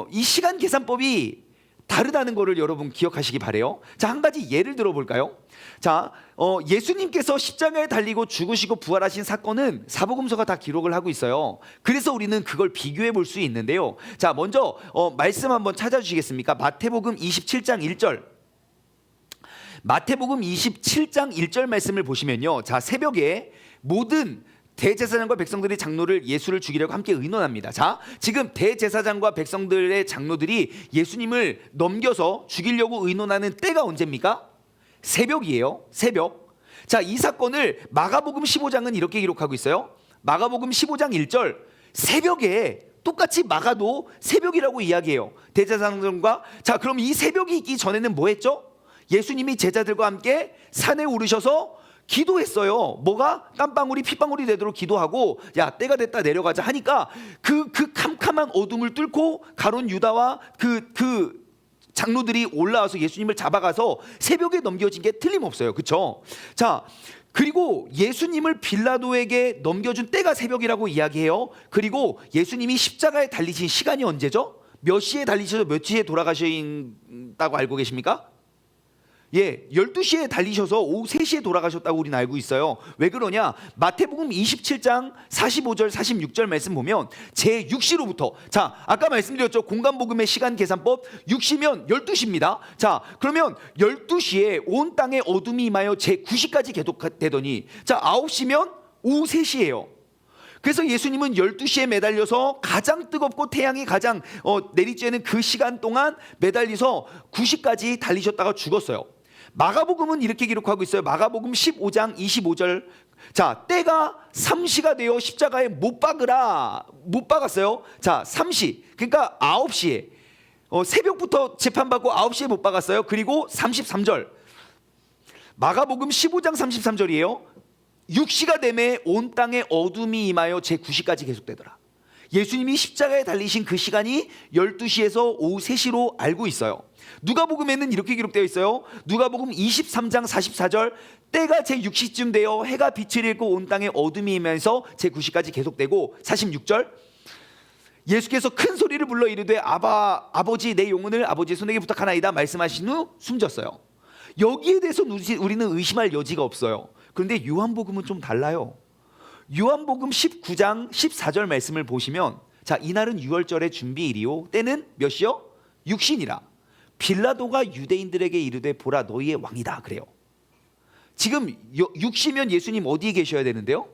이 시간 계산법이 다르다는 것을 여러분 기억하시기 바래요. 자, 한 가지 예를 들어볼까요? 자, 예수님께서 십자가에 달리고 죽으시고 부활하신 사건은 사복음서가 다 기록을 하고 있어요. 그래서 우리는 그걸 비교해 볼 수 있는데요. 자, 먼저 말씀 한번 찾아주시겠습니까? 마태복음 27장 1절. 마태복음 27장 1절 말씀을 보시면요, 자, 새벽에 모든 대제사장과 백성들이 장로를 예수를 죽이려고 함께 의논합니다. 자, 지금 대제사장과 백성들의 장로들이 예수님을 넘겨서 죽이려고 의논하는 때가 언제입니까? 새벽이에요. 새벽. 자, 이 사건을 마가복음 15장은 이렇게 기록하고 있어요. 마가복음 15장 1절. 새벽에 똑같이 마가도 새벽이라고 이야기해요. 대제사장과. 자, 그럼 이 새벽이 있기 전에는 뭐 했죠? 예수님이 제자들과 함께 산에 오르셔서 기도했어요. 뭐가? 땀방울이 핏방울이 되도록 기도하고, 야, 때가 됐다 내려가자 하니까 그 캄캄한 어둠을 뚫고 가론 유다와 그 장로들이 올라와서 예수님을 잡아가서 새벽에 넘겨진 게 틀림없어요. 그렇죠? 자, 그리고 예수님을 빌라도에게 넘겨준 때가 새벽이라고 이야기해요. 그리고 예수님이 십자가에 달리신 시간이 언제죠? 몇 시에 달리셔서 몇 시에 돌아가셨다고 알고 계십니까? 12시에 달리셔서 오후 3시에 돌아가셨다고 우리는 알고 있어요. 왜 그러냐? 마태복음 27장 45절 46절 말씀 보면 제6시로부터, 자, 아까 말씀드렸죠. 공간복음의 시간 계산법. 6시면 12시입니다. 자, 그러면 12시에 온 땅에 어둠이 임하여 제9시까지 계속되더니, 자, 9시면 오후 3시예요. 그래서 예수님은 12시에 매달려서 가장 뜨겁고 태양이 가장 내리쬐는 그 시간 동안 매달려서 9시까지 달리셨다가 죽었어요. 마가복음은 이렇게 기록하고 있어요. 마가복음 15장 25절. 자, 때가 3시가 되어 십자가에 못 박았어요. 자, 3시, 그러니까 9시에 새벽부터 재판받고 9시에 못 박았어요. 그리고 33절, 마가복음 15장 33절이에요. 6시가 되매 온 땅에 어둠이 임하여 제9시까지 계속되더라. 예수님이 십자가에 달리신 그 시간이 12시에서 오후 3시로 알고 있어요. 누가복음에는 이렇게 기록되어 있어요. 누가복음 23장 44절, 때가 제6시쯤 되어 해가 빛을 잃고 온 땅에 어둠이 임하면서 제9시까지 계속되고, 46절, 예수께서 큰 소리를 불러 이르되 아버지 내 영혼을 아버지의 손에게 부탁하나이다 말씀하신 후 숨졌어요. 여기에 대해서 우리는 의심할 여지가 없어요. 그런데 요한복음은 좀 달라요. 요한복음 19장 14절 말씀을 보시면, 자, 이날은 유월절의 준비일이요 때는 몇 시요? 6시니라. 빌라도가 유대인들에게 이르되 보라 너희의 왕이다 그래요. 지금 6시면 예수님 어디에 계셔야 되는데요?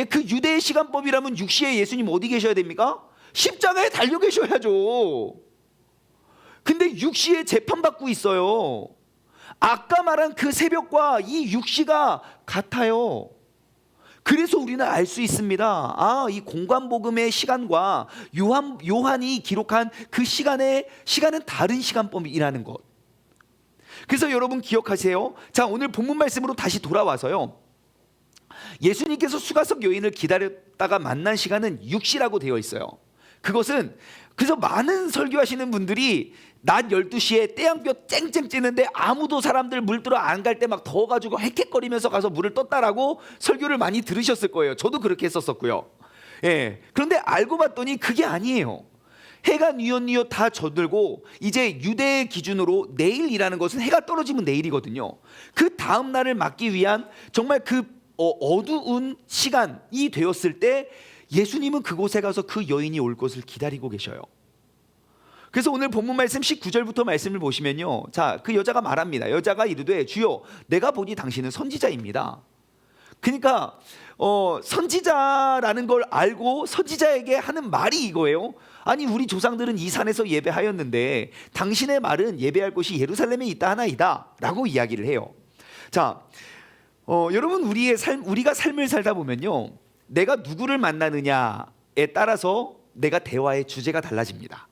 그 유대의 시간법이라면 6시에 예수님 어디 계셔야 됩니까? 십자가에 달려 계셔야죠. 근데 6시에 재판받고 있어요. 아까 말한 그 새벽과 이 6시가 같아요. 그래서 우리는 알 수 있습니다. 이 공간복음의 시간과 요한이 기록한 그 시간은 다른 시간법이라는 것. 그래서 여러분 기억하세요. 자, 오늘 본문 말씀으로 다시 돌아와서요. 예수님께서 수가성 여인을 기다렸다가 만난 시간은 6시라고 되어 있어요. 그것은, 그래서 많은 설교하시는 분들이 낮 12시에 태양볕 쨍쨍 찌는데 아무도 사람들 물 들어 안 갈 때 막 더워가지고 헥헥거리면서 가서 물을 떴다라고 설교를 많이 들으셨을 거예요. 저도 그렇게 했었고요. 그런데 알고 봤더니 그게 아니에요. 해가 뉘엿뉘엿 다 져들고 이제 유대의 기준으로 내일이라는 것은 해가 떨어지면 내일이거든요. 그 다음 날을 맞기 위한 정말 그 어두운 시간이 되었을 때 예수님은 그곳에 가서 그 여인이 올 것을 기다리고 계셔요. 그래서 오늘 본문 말씀 19절부터 말씀을 보시면요, 자, 그 여자가 말합니다. 여자가 이르되 주여 내가 보니 당신은 선지자입니다. 그러니까 선지자라는 걸 알고 선지자에게 하는 말이 이거예요. 아니, 우리 조상들은 이 산에서 예배하였는데 당신의 말은 예배할 곳이 예루살렘에 있다 하나이다 라고 이야기를 해요. 자, 여러분, 우리가 삶을 살다 보면요, 내가 누구를 만나느냐에 따라서 내가 대화의 주제가 달라집니다.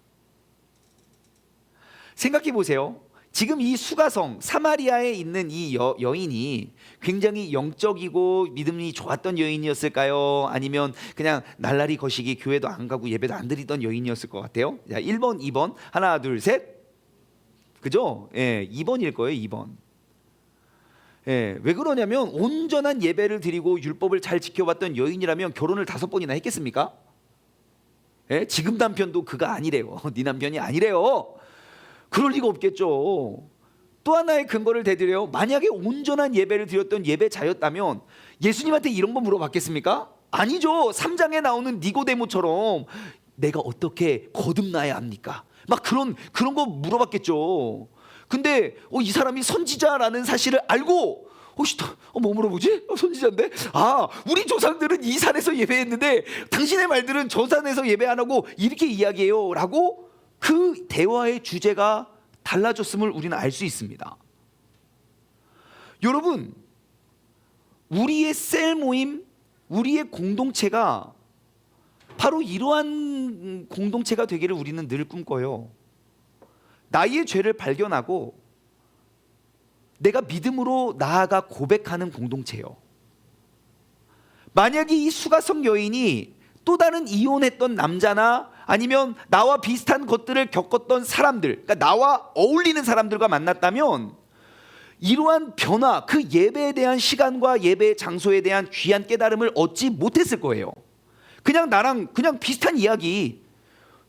생각해 보세요. 지금 이 수가성 사마리아에 있는 이 여인이 굉장히 영적이고 믿음이 좋았던 여인이었을까요? 아니면 그냥 날라리 거시기 교회도 안 가고 예배도 안 드리던 여인이었을 것 같아요? 자, 1번, 2번. 하나, 둘, 셋. 그죠? 2번일 거예요. 2번. 왜 그러냐면 온전한 예배를 드리고 율법을 잘 지켜봤던 여인이라면 결혼을 5번이나 했겠습니까? 지금 남편도 그가 아니래요. 네 남편이 아니래요. 그럴 리가 없겠죠. 또 하나의 근거를 대드려요. 만약에 온전한 예배를 드렸던 예배자였다면 예수님한테 이런 거 물어봤겠습니까? 아니죠. 3장에 나오는 니고데모처럼 내가 어떻게 거듭나야 합니까? 막 그런 거 물어봤겠죠. 근데 이 사람이 선지자라는 사실을 알고 뭐 물어보지? 선지자인데? 우리 조상들은 이 산에서 예배했는데 당신의 말들은 저 산에서 예배 안 하고 이렇게 이야기해요 라고 그 대화의 주제가 달라졌음을 우리는 알 수 있습니다. 여러분, 우리의 셀 모임, 우리의 공동체가 바로 이러한 공동체가 되기를 우리는 늘 꿈꿔요. 나의 죄를 발견하고 내가 믿음으로 나아가 고백하는 공동체요. 만약에 이 수가성 여인이 또 다른 이혼했던 남자나 아니면 나와 비슷한 것들을 겪었던 사람들, 그러니까 나와 어울리는 사람들과 만났다면 이러한 변화, 그 예배에 대한 시간과 예배 장소에 대한 귀한 깨달음을 얻지 못했을 거예요. 그냥 나랑 그냥 비슷한 이야기,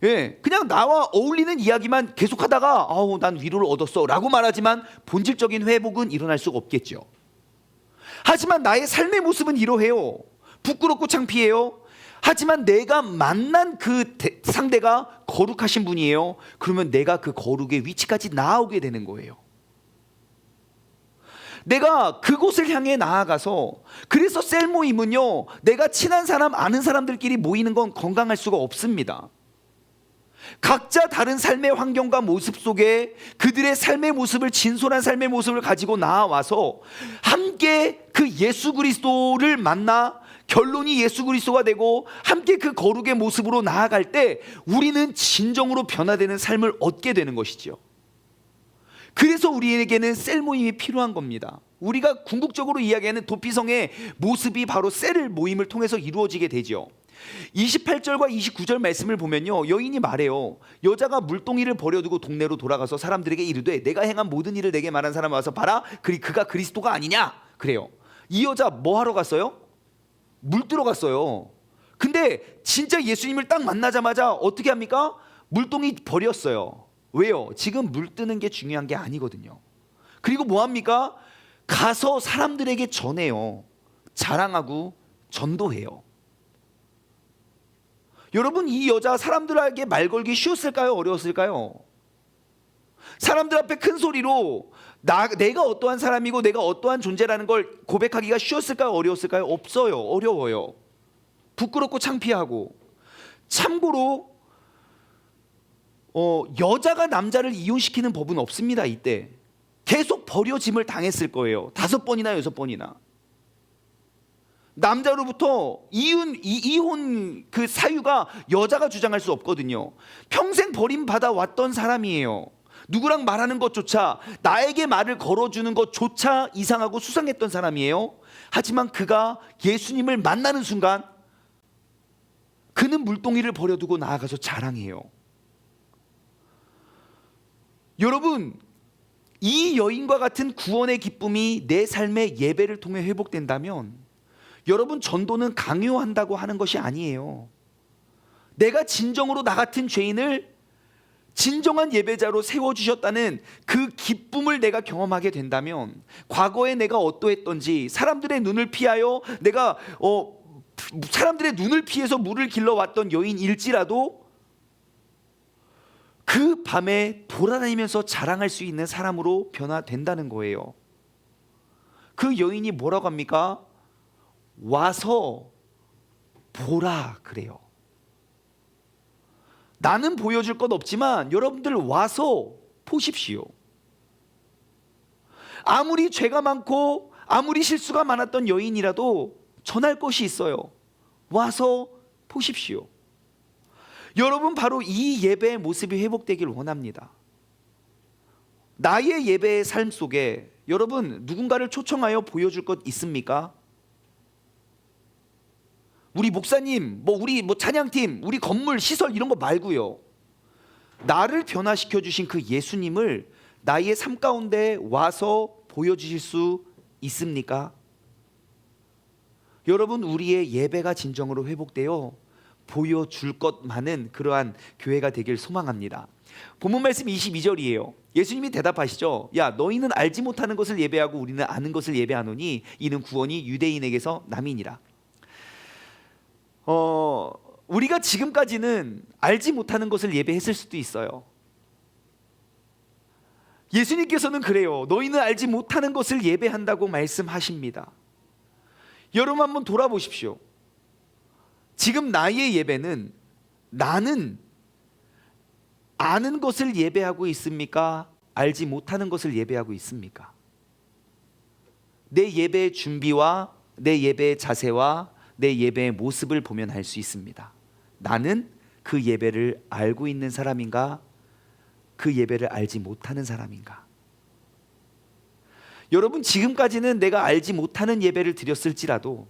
그냥 나와 어울리는 이야기만 계속하다가 아우 난 위로를 얻었어 라고 말하지만 본질적인 회복은 일어날 수가 없겠죠. 하지만 나의 삶의 모습은 이러해요. 부끄럽고 창피해요. 하지만 내가 만난 그 상대가 거룩하신 분이에요. 그러면 내가 그 거룩의 위치까지 나아오게 되는 거예요. 내가 그곳을 향해 나아가서, 그래서 셀 모임은요, 내가 친한 사람, 아는 사람들끼리 모이는 건 건강할 수가 없습니다. 각자 다른 삶의 환경과 모습 속에 그들의 삶의 모습을, 진솔한 삶의 모습을 가지고 나와서 함께 그 예수 그리스도를 만나 결론이 예수 그리스도가 되고 함께 그 거룩의 모습으로 나아갈 때 우리는 진정으로 변화되는 삶을 얻게 되는 것이지요. 그래서 우리에게는 셀 모임이 필요한 겁니다. 우리가 궁극적으로 이야기하는 도피성의 모습이 바로 셀 모임을 통해서 이루어지게 되죠. 28절과 29절 말씀을 보면요, 여인이 말해요. 여자가 물동이를 버려두고 동네로 돌아가서 사람들에게 이르되 내가 행한 모든 일을 내게 말한 사람 와서 봐라, 그가 그리스도가 아니냐 그래요. 이 여자 뭐 하러 갔어요? 물 뜨러 갔어요. 근데 진짜 예수님을 딱 만나자마자 어떻게 합니까? 물동이 버렸어요. 왜요? 지금 물 뜨는 게 중요한 게 아니거든요. 그리고 뭐 합니까? 가서 사람들에게 전해요. 자랑하고 전도해요. 여러분, 이 여자 사람들에게 말 걸기 쉬웠을까요? 어려웠을까요? 사람들 앞에 큰 소리로 내가 어떠한 사람이고 내가 어떠한 존재라는 걸 고백하기가 쉬웠을까요? 어려웠을까요? 없어요. 어려워요. 부끄럽고 창피하고. 참고로 여자가 남자를 이혼시키는 법은 없습니다. 이때 계속 버려짐을 당했을 거예요. 5번이나 6번이나. 남자로부터 이혼 그 사유가 여자가 주장할 수 없거든요. 평생 버림받아 왔던 사람이에요. 누구랑 말하는 것조차, 나에게 말을 걸어주는 것조차 이상하고 수상했던 사람이에요. 하지만 그가 예수님을 만나는 순간 그는 물동이를 버려두고 나아가서 자랑해요. 여러분, 이 여인과 같은 구원의 기쁨이 내 삶의 예배를 통해 회복된다면 여러분, 전도는 강요한다고 하는 것이 아니에요. 내가 진정으로 나 같은 죄인을 진정한 예배자로 세워주셨다는 그 기쁨을 내가 경험하게 된다면, 과거에 내가 어떠했던지 사람들의 눈을 피하여 내가 사람들의 눈을 피해서 물을 길러왔던 여인일지라도 그 밤에 돌아다니면서 자랑할 수 있는 사람으로 변화된다는 거예요. 그 여인이 뭐라고 합니까? 와서 보라 그래요. 나는 보여줄 것 없지만 여러분들 와서 보십시오. 아무리 죄가 많고 아무리 실수가 많았던 여인이라도 전할 것이 있어요. 와서 보십시오. 여러분, 바로 이 예배의 모습이 회복되길 원합니다. 나의 예배의 삶 속에 여러분, 누군가를 초청하여 보여줄 것 있습니까? 우리 목사님, 우리 찬양팀, 우리 건물, 시설 이런 거 말고요. 나를 변화시켜 주신 그 예수님을 나의 삶 가운데 와서 보여주실 수 있습니까? 여러분, 우리의 예배가 진정으로 회복되어 보여줄 것만은 그러한 교회가 되길 소망합니다. 본문 말씀 22절이에요. 예수님이 대답하시죠. 야, 너희는 알지 못하는 것을 예배하고 우리는 아는 것을 예배하노니 이는 구원이 유대인에게서 남이니라. 우리가 지금까지는 알지 못하는 것을 예배했을 수도 있어요. 예수님께서는 그래요. 너희는 알지 못하는 것을 예배한다고 말씀하십니다. 여러분, 한번 돌아보십시오. 지금 나의 예배는 나는 아는 것을 예배하고 있습니까? 알지 못하는 것을 예배하고 있습니까? 내 예배의 준비와 내 예배의 자세와 내 예배의 모습을 보면 알 수 있습니다. 나는 그 예배를 알고 있는 사람인가? 그 예배를 알지 못하는 사람인가? 여러분, 지금까지는 내가 알지 못하는 예배를 드렸을지라도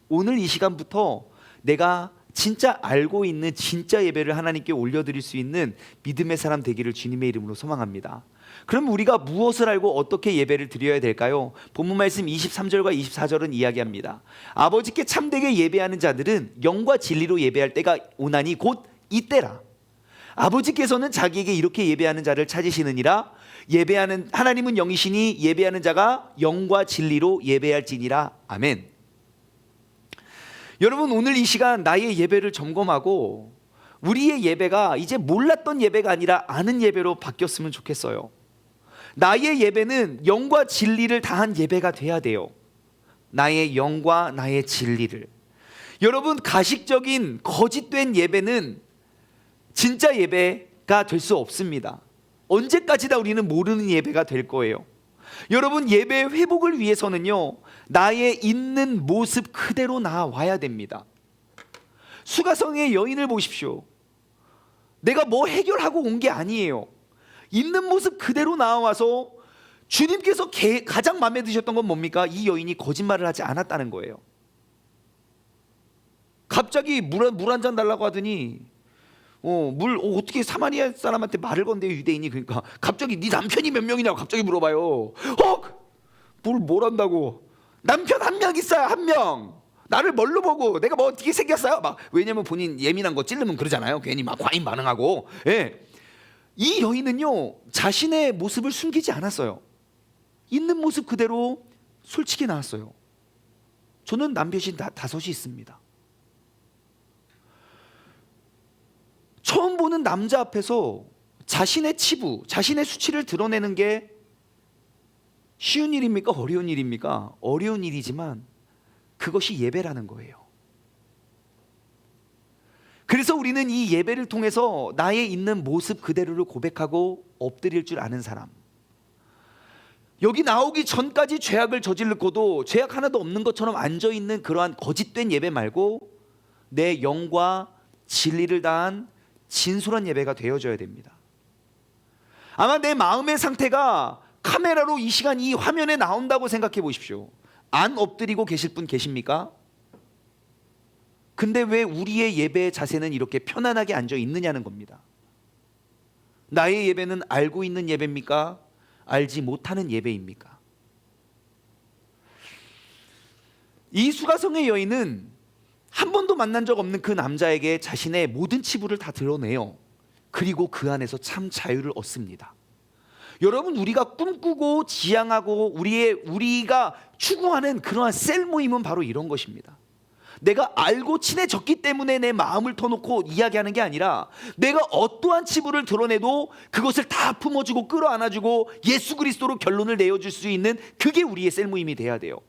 오늘 이 시간부터 내가 진짜 알고 있는 진짜 예배를 하나님께 올려드릴 수 있는 믿음의 사람 되기를 주님의 이름으로 소망합니다. 그럼 우리가 무엇을 알고 어떻게 예배를 드려야 될까요? 본문 말씀 23절과 24절은 이야기합니다. 아버지께 참되게 예배하는 자들은 영과 진리로 예배할 때가 오나니 곧 이때라. 아버지께서는 자기에게 이렇게 예배하는 자를 찾으시느니라. 예배하는 하나님은 영이시니 예배하는 자가 영과 진리로 예배할지니라. 아멘. 여러분, 오늘 이 시간 나의 예배를 점검하고 우리의 예배가 이제 몰랐던 예배가 아니라 아는 예배로 바뀌었으면 좋겠어요. 나의 예배는 영과 진리를 다한 예배가 돼야 돼요. 나의 영과 나의 진리를. 여러분, 가식적인 거짓된 예배는 진짜 예배가 될 수 없습니다. 언제까지나 우리는 모르는 예배가 될 거예요. 여러분, 예배 회복을 위해서는요, 나의 있는 모습 그대로 나와야 됩니다. 수가성의 여인을 보십시오. 내가 뭐 해결하고 온 게 아니에요. 있는 모습 그대로 나와서 주님께서 가장 마음에 드셨던 건 뭡니까? 이 여인이 거짓말을 하지 않았다는 거예요. 갑자기 물 한 잔 달라고 하더니 어떻게 사마리아 사람한테 말을 건대요, 유대인이. 그러니까 갑자기 네 남편이 몇 명이냐고 갑자기 물어봐요. 뭘 한다고? 남편 한 명 있어요, 한 명. 나를 뭘로 보고 내가 뭐 어떻게 생겼어요? 왜냐면 본인 예민한 거 찔르면 그러잖아요. 괜히 막 과잉 반응하고. 예. 이 여인은요, 자신의 모습을 숨기지 않았어요. 있는 모습 그대로 솔직히 나왔어요. 저는 남편이 다섯이 있습니다. 처음 보는 남자 앞에서 자신의 치부, 자신의 수치를 드러내는 게 쉬운 일입니까? 어려운 일입니까? 어려운 일이지만 그것이 예배라는 거예요. 그래서 우리는 이 예배를 통해서 나의 있는 모습 그대로를 고백하고 엎드릴 줄 아는 사람. 여기 나오기 전까지 죄악을 저질렀고도 죄악 하나도 없는 것처럼 앉아있는 그러한 거짓된 예배 말고 내 영과 진리를 다한 진솔한 예배가 되어져야 됩니다. 아마 내 마음의 상태가 카메라로 이 시간 이 화면에 나온다고 생각해 보십시오. 안 엎드리고 계실 분 계십니까? 근데 왜 우리의 예배의 자세는 이렇게 편안하게 앉아 있느냐는 겁니다. 나의 예배는 알고 있는 예배입니까? 알지 못하는 예배입니까? 이 수가성의 여인은 한 번도 만난 적 없는 그 남자에게 자신의 모든 치부를 다 드러내요. 그리고 그 안에서 참 자유를 얻습니다. 여러분, 우리가 꿈꾸고 지향하고 우리가 추구하는 그러한 셀 모임은 바로 이런 것입니다. 내가 알고 친해졌기 때문에 내 마음을 터놓고 이야기하는 게 아니라 내가 어떠한 치부를 드러내도 그것을 다 품어주고 끌어안아주고 예수 그리스도로 결론을 내어줄 수 있는 그게 우리의 셀 모임이 돼야 돼요.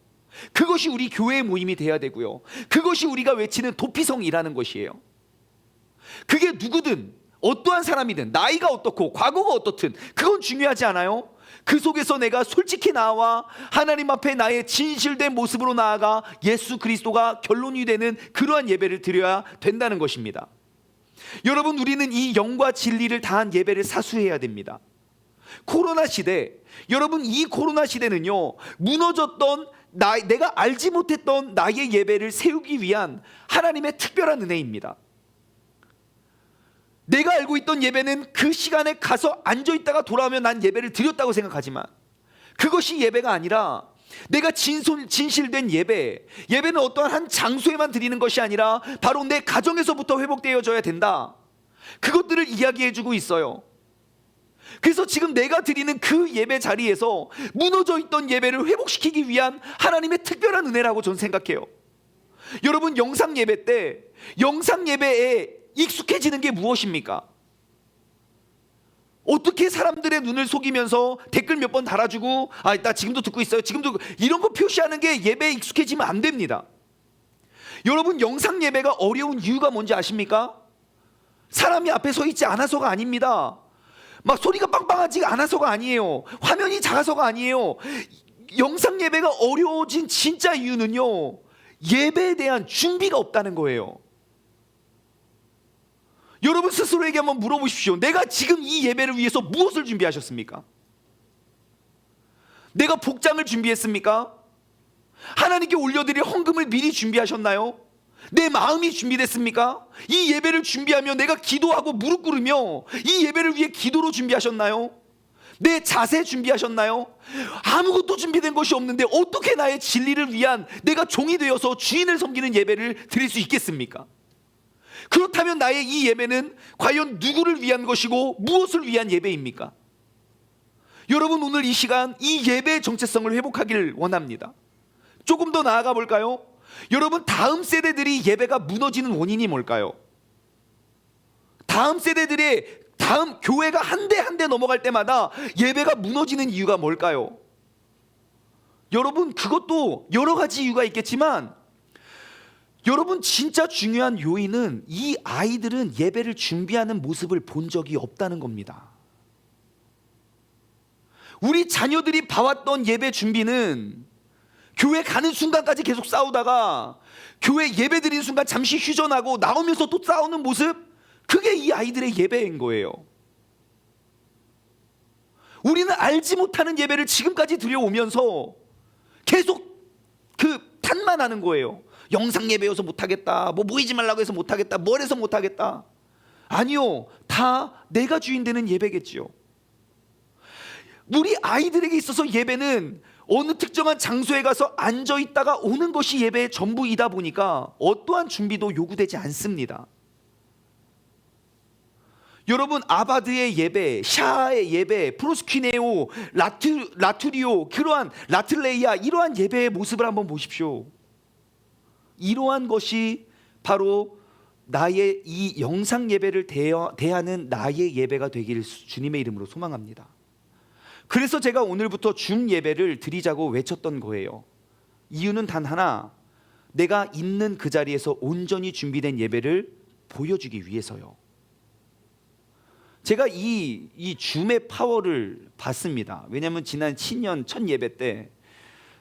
그것이 우리 교회의 모임이 돼야 되고요. 그것이 우리가 외치는 도피성이라는 것이에요. 그게 누구든 어떠한 사람이든 나이가 어떻고 과거가 어떻든 그건 중요하지 않아요. 그 속에서 내가 솔직히 나와 하나님 앞에 나의 진실된 모습으로 나아가 예수 그리스도가 결론이 되는 그러한 예배를 드려야 된다는 것입니다. 여러분, 우리는 이 영과 진리를 다한 예배를 사수해야 됩니다. 코로나 시대, 여러분, 이 코로나 시대는요, 무너졌던 내가 알지 못했던 나의 예배를 세우기 위한 하나님의 특별한 은혜입니다. 내가 알고 있던 예배는 그 시간에 가서 앉아있다가 돌아오면 난 예배를 드렸다고 생각하지만 그것이 예배가 아니라 내가 진실된 예배는 어떠한 한 장소에만 드리는 것이 아니라 바로 내 가정에서부터 회복되어져야 된다. 그것들을 이야기해주고 있어요. 그래서 지금 내가 드리는 그 예배 자리에서 무너져 있던 예배를 회복시키기 위한 하나님의 특별한 은혜라고 저는 생각해요. 여러분, 영상 예배 때 영상 예배에 익숙해지는 게 무엇입니까? 어떻게 사람들의 눈을 속이면서 댓글 몇 번 달아주고 나 지금도 듣고 있어요, 지금도 이런 거 표시하는 게 예배에 익숙해지면 안 됩니다. 여러분, 영상 예배가 어려운 이유가 뭔지 아십니까? 사람이 앞에 서 있지 않아서가 아닙니다. 막 소리가 빵빵하지 않아서가 아니에요. 화면이 작아서가 아니에요. 영상 예배가 어려워진 진짜 이유는요, 예배에 대한 준비가 없다는 거예요. 여러분 스스로에게 한번 물어보십시오. 내가 지금 이 예배를 위해서 무엇을 준비하셨습니까? 내가 복장을 준비했습니까? 하나님께 올려드릴 헌금을 미리 준비하셨나요? 내 마음이 준비됐습니까? 이 예배를 준비하며 내가 기도하고 무릎 꿇으며 이 예배를 위해 기도로 준비하셨나요? 내 자세 준비하셨나요? 아무것도 준비된 것이 없는데 어떻게 나의 진리를 위한 내가 종이 되어서 주인을 섬기는 예배를 드릴 수 있겠습니까? 그렇다면 나의 이 예배는 과연 누구를 위한 것이고 무엇을 위한 예배입니까? 여러분, 오늘 이 시간 이 예배의 정체성을 회복하길 원합니다. 조금 더 나아가 볼까요? 여러분, 다음 세대들이 예배가 무너지는 원인이 뭘까요? 다음 세대들의 다음 교회가 한 대 한 대 넘어갈 때마다 예배가 무너지는 이유가 뭘까요? 여러분, 그것도 여러 가지 이유가 있겠지만 여러분, 진짜 중요한 요인은 이 아이들은 예배를 준비하는 모습을 본 적이 없다는 겁니다. 우리 자녀들이 봐왔던 예배 준비는 교회 가는 순간까지 계속 싸우다가 교회 예배 드리는 순간 잠시 휴전하고 나오면서 또 싸우는 모습, 그게 이 아이들의 예배인 거예요. 우리는 알지 못하는 예배를 지금까지 드려오면서 계속 탄만하는 거예요. 영상 예배여서 못하겠다, 뭐 모이지 말라고 해서 못하겠다, 뭘 해서 못하겠다. 아니요, 다 내가 주인 되는 예배겠지요. 우리 아이들에게 있어서 예배는 어느 특정한 장소에 가서 앉아 있다가 오는 것이 예배의 전부이다 보니까 어떠한 준비도 요구되지 않습니다. 여러분, 아바드의 예배, 샤의 예배, 프로스퀴네오, 라투리오, 그러한 라틀레이아, 이러한 예배의 모습을 한번 보십시오. 이러한 것이 바로 나의 이 영상 예배를 대하는 나의 예배가 되기를 주님의 이름으로 소망합니다. 그래서 제가 오늘부터 줌 예배를 드리자고 외쳤던 거예요. 이유는 단 하나, 내가 있는 그 자리에서 온전히 준비된 예배를 보여주기 위해서요. 제가 이 줌의 파워를 봤습니다. 왜냐하면 지난 신년 첫 예배 때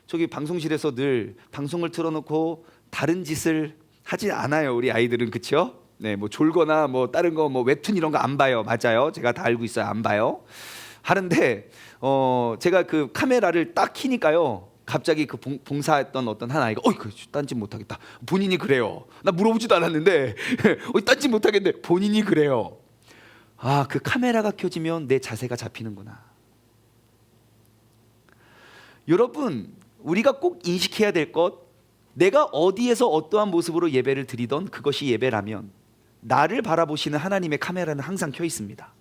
저기 방송실에서 늘 방송을 틀어놓고 다른 짓을 하지 않아요. 우리 아이들은, 그렇죠? 네, 뭐 졸거나 뭐 다른 거 뭐 웹툰 이런 거 안 봐요. 맞아요. 제가 다 알고 있어요. 안 봐요. 하는데 제가 그 카메라를 딱 켜니까요, 갑자기 그 봉사했던 어떤 한 아이가 딴짓 못하겠다. 본인이 그래요. 나 물어보지도 않았는데 딴짓 못하겠는데 본인이 그래요. 아, 그 카메라가 켜지면 내 자세가 잡히는구나. 여러분, 우리가 꼭 인식해야 될 것, 내가 어디에서 어떠한 모습으로 예배를 드리던 그것이 예배라면 나를 바라보시는 하나님의 카메라는 항상 켜 있습니다.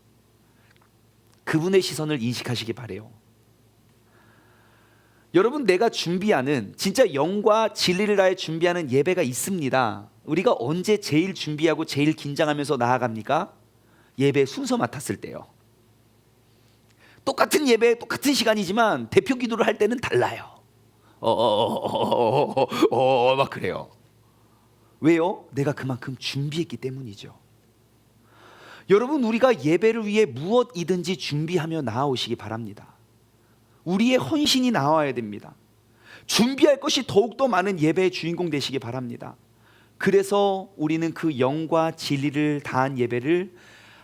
그분의 시선을 인식하시기 바래요. 여러분, 내가 준비하는, 진짜 영과 진리를 다해 준비하는 예배가 있습니다. 우리가 언제 제일 준비하고 제일 긴장하면서 나아갑니까? 예배 순서 맡았을 때요. 똑같은 예배, 똑같은 시간이지만 대표 기도를 할 때는 달라요. 막 그래요. 왜요? 내가 그만큼 준비했기 때문이죠. 여러분, 우리가 예배를 위해 무엇이든지 준비하며 나아오시기 바랍니다. 우리의 헌신이 나와야 됩니다. 준비할 것이 더욱더 많은 예배의 주인공 되시기 바랍니다. 그래서 우리는 그 영과 진리를 다한 예배를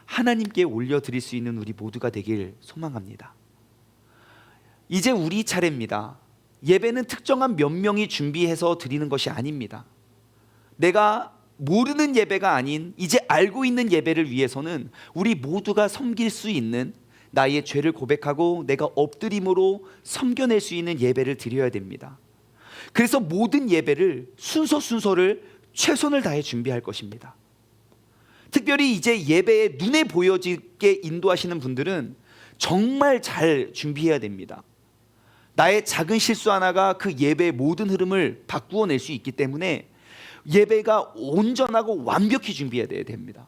하나님께 올려드릴 수 있는 우리 모두가 되길 소망합니다. 이제 우리 차례입니다. 예배는 특정한 몇 명이 준비해서 드리는 것이 아닙니다. 내가 모르는 예배가 아닌 이제 알고 있는 예배를 위해서는 우리 모두가 섬길 수 있는, 나의 죄를 고백하고 내가 엎드림으로 섬겨낼 수 있는 예배를 드려야 됩니다. 그래서 모든 예배를 순서를 최선을 다해 준비할 것입니다. 특별히 이제 예배에 눈에 보여지게 인도하시는 분들은 정말 잘 준비해야 됩니다. 나의 작은 실수 하나가 그 예배의 모든 흐름을 바꾸어 낼 수 있기 때문에 예배가 온전하고 완벽히 준비해야 됩니다.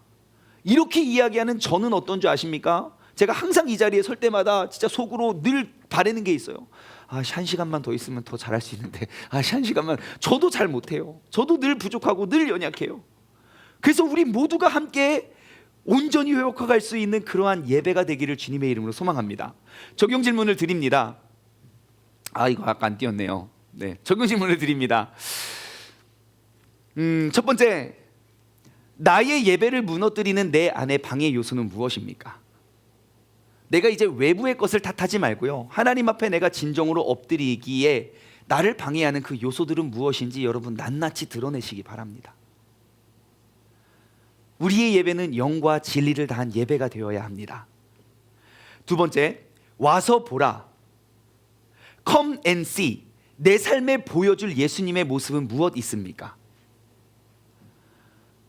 이렇게 이야기하는 저는 어떤 줄 아십니까? 제가 항상 이 자리에 설 때마다 진짜 속으로 늘 바라는 게 있어요. 한 시간만 더 있으면 더 잘할 수 있는데, 한 시간만. 저도 잘 못해요. 저도 늘 부족하고 늘 연약해요. 그래서 우리 모두가 함께 온전히 회복할 수 있는 그러한 예배가 되기를 주님의 이름으로 소망합니다. 적용 질문을 드립니다. 이거 아까 안 띄었네요. 네, 적용 질문을 드립니다. 첫 번째, 나의 예배를 무너뜨리는 내 안의 방해 요소는 무엇입니까? 내가 이제 외부의 것을 탓하지 말고요, 하나님 앞에 내가 진정으로 엎드리기에 나를 방해하는 그 요소들은 무엇인지 여러분 낱낱이 드러내시기 바랍니다. 우리의 예배는 영과 진리를 다한 예배가 되어야 합니다. 두 번째, 와서 보라. Come and see. 내 삶에 보여줄 예수님의 모습은 무엇 있습니까?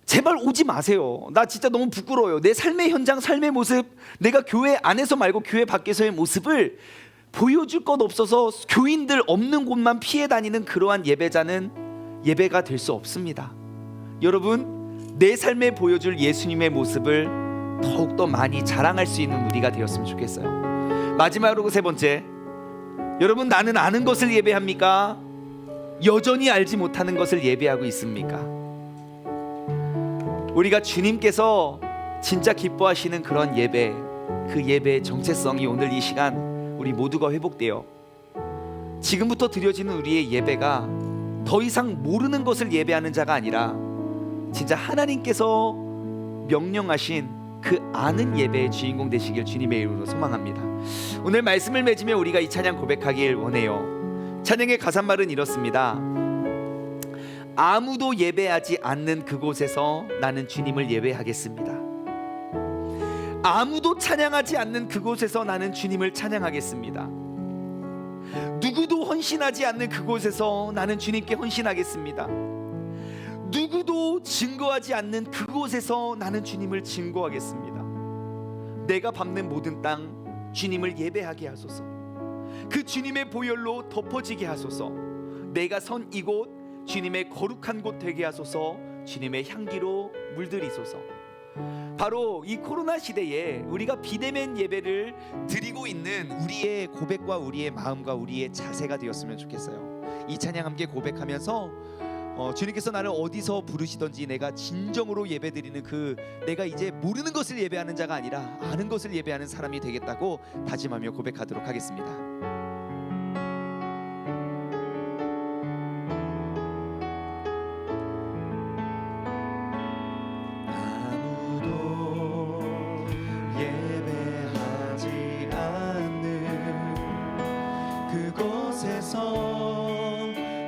제발 오지 마세요. 나 진짜 너무 부끄러워요. 내 삶의 현장, 삶의 모습, 내가 교회 안에서 말고 교회 밖에서의 모습을 보여줄 것 없어서 교인들 없는 곳만 피해 다니는 그러한 예배자는 예배가 될 수 없습니다. 여러분, 내 삶에 보여줄 예수님의 모습을 더욱더 많이 자랑할 수 있는 우리가 되었으면 좋겠어요. 마지막으로 세 번째, 여러분, 나는 아는 것을 예배합니까? 여전히 알지 못하는 것을 예배하고 있습니까? 우리가 주님께서 진짜 기뻐하시는 그런 예배, 그 예배의 정체성이 오늘 이 시간 우리 모두가 회복되어 지금부터 드려지는 우리의 예배가 더 이상 모르는 것을 예배하는 자가 아니라 진짜 하나님께서 명령하신 그 아는 예배의 주인공 되시길 주님의 이름으로 소망합니다. 오늘 말씀을 맺으며 우리가 이 찬양 고백하길 원해요. 찬양의 가사말은 이렇습니다. 아무도 예배하지 않는 그곳에서 나는 주님을 예배하겠습니다. 아무도 찬양하지 않는 그곳에서 나는 주님을 찬양하겠습니다. 누구도 헌신하지 않는 그곳에서 나는 주님께 헌신하겠습니다. 누구도 증거하지 않는 그곳에서 나는 주님을 증거하겠습니다. 내가 밟는 모든 땅 주님을 예배하게 하소서. 그 주님의 보혈로 덮어지게 하소서. 내가 선 이곳 주님의 거룩한 곳 되게 하소서. 주님의 향기로 물들이소서. 바로 이 코로나 시대에 우리가 비대면 예배를 드리고 있는 우리의 고백과 우리의 마음과 우리의 자세가 되었으면 좋겠어요. 이 찬양 함께 고백하면서 주님께서 나를 어디서 부르시던지 내가 진정으로 예배드리는 그 내가 이제 모르는 것을 예배하는 자가 아니라 아는 것을 예배하는 사람이 되겠다고 다짐하며 고백하도록 하겠습니다.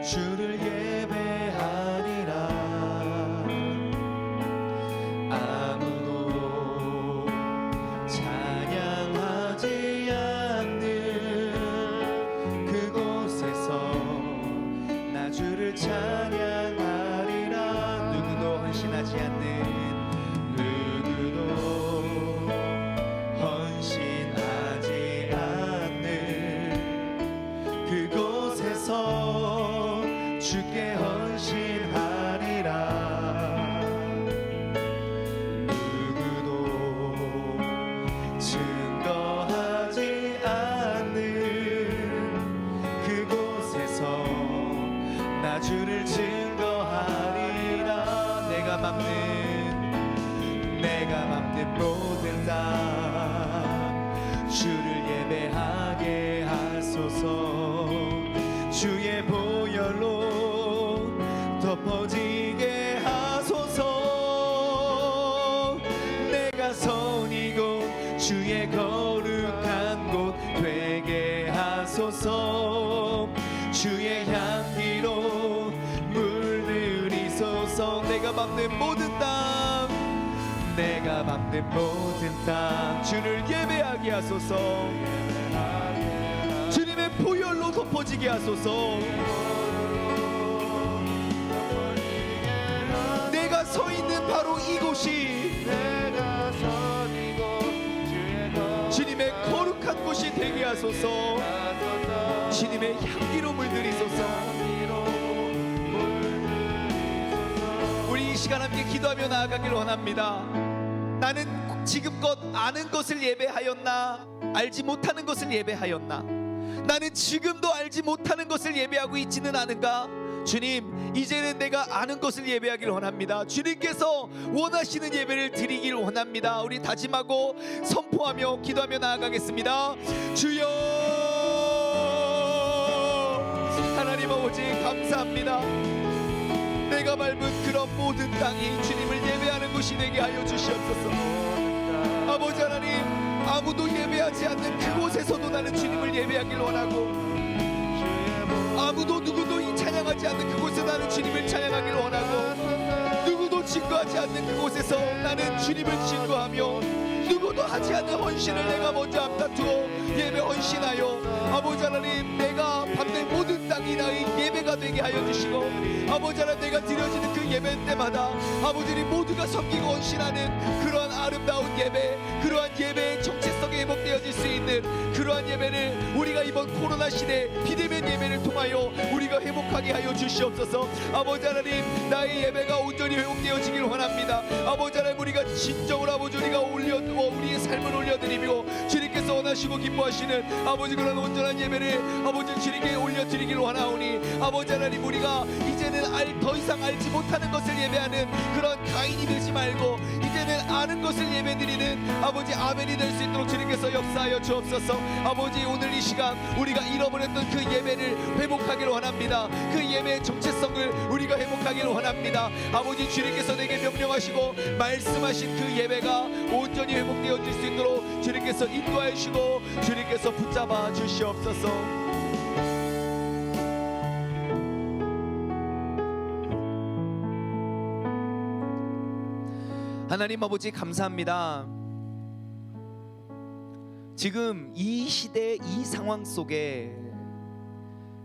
주를 예배하리라. 아무도 찬양하지 않는 그곳에서 나 주를 찬양하리라. 누구도 헌신하지 않는 누구도 헌신하지 않는 그곳에서 주께 헌신하리라. 누구도 증거하지 않는 그곳에서 나 주를 증거하리라. 내가 맘는 모든 땅 주를 예배하게 하소서. 주의 보혈로 덮어지게 하소서. 내가 선 이곳 주의 거룩한 곳 되게 하소서. 주의 향기로 물들이소서. 내가 밟는 모든 땅 주를 예배하게 하소서. 주님의 보혈로 덮어지게 하소서. 내가 서 있는 바로 이곳이 주님의 거룩한 곳이 되게 하소서. 주님의 향기로 물들이소서. 우리 이 시간 함께 기도하며 나아가길 원합니다. 나는 지금껏 아는 것을 예배하였나 알지 못하는 것을 예배하였나? 나는 지금도 알지 못하는 것을 예배하고 있지는 않은가? 주님, 이제는 내가 아는 것을 예배하길 원합니다. 주님께서 원하시는 예배를 드리길 원합니다. 우리 다짐하고 선포하며 기도하며 나아가겠습니다. 주여, 하나님 아버지 감사합니다. 내가 밟은 그런 모든 땅이 주님을 예배하는 곳이 되게 하여 주시옵소서. 아버지 하나님, 아무도 예배하지 않는 그곳에서도 나는 주님을 예배하길 원하고, 아무도 누구도 이 찬양하지 않는 그곳에 나는 주님을 찬양하길 원하고, 누구도 증거 누구도 하지 않는 그곳에서 나는 주님을 증거하며 누구도 하지 않는 헌신을 내가 먼저 앞다투어 예배 헌신하여 아버지 하나님 내가 받는 모든 땅이 나의 예배가 되게 하여 주시고 아버지 하나님 내가 드려지는 그 예배 때마다 아버지님 모두가 섬기고 헌신하는 그러한 아름다운 예배, 그러한 예배의 정체성이 회복되어질 수 있는 그러한 예배를 우리가 이번 코로나 시대 비대면 예배를 통하여 우리가 회복하게 하여 주시옵소서. 아버지 하나님 나의 예배가 온전히 회복되어지길 원합니다. 아버지 하나님 우리가 진정으로 아버지 우리가 우리의 삶을 올려드리며 주님께서 원하시고 기뻐하시는 아버지 그런 온전한 예배를 아버지 주님께 올려드리길 원하오니 아버지 하나님 우리가 이제는 더 이상 알지 못하는 것을 예배하는 그런 가인이 되지 말고 이제는 아는 것을 예배드리는 아버지 아멘이 될 수 있도록 주님께서 역사하여 주옵소서. 아버지 오늘 이 시간 우리가 잃어버렸던 그 예배를 회복하기를 원합니다. 그 예배의 정체성을 우리가 회복하기를 원합니다. 아버지 주님께서 내게 명령하시고 말씀하신 그 예배가 온전히 회복되어질 수 있도록 주님께서 인도하여 주시고 주님께서 붙잡아 주시옵소서. 하나님 아버지 감사합니다. 지금 이 시대 이 상황 속에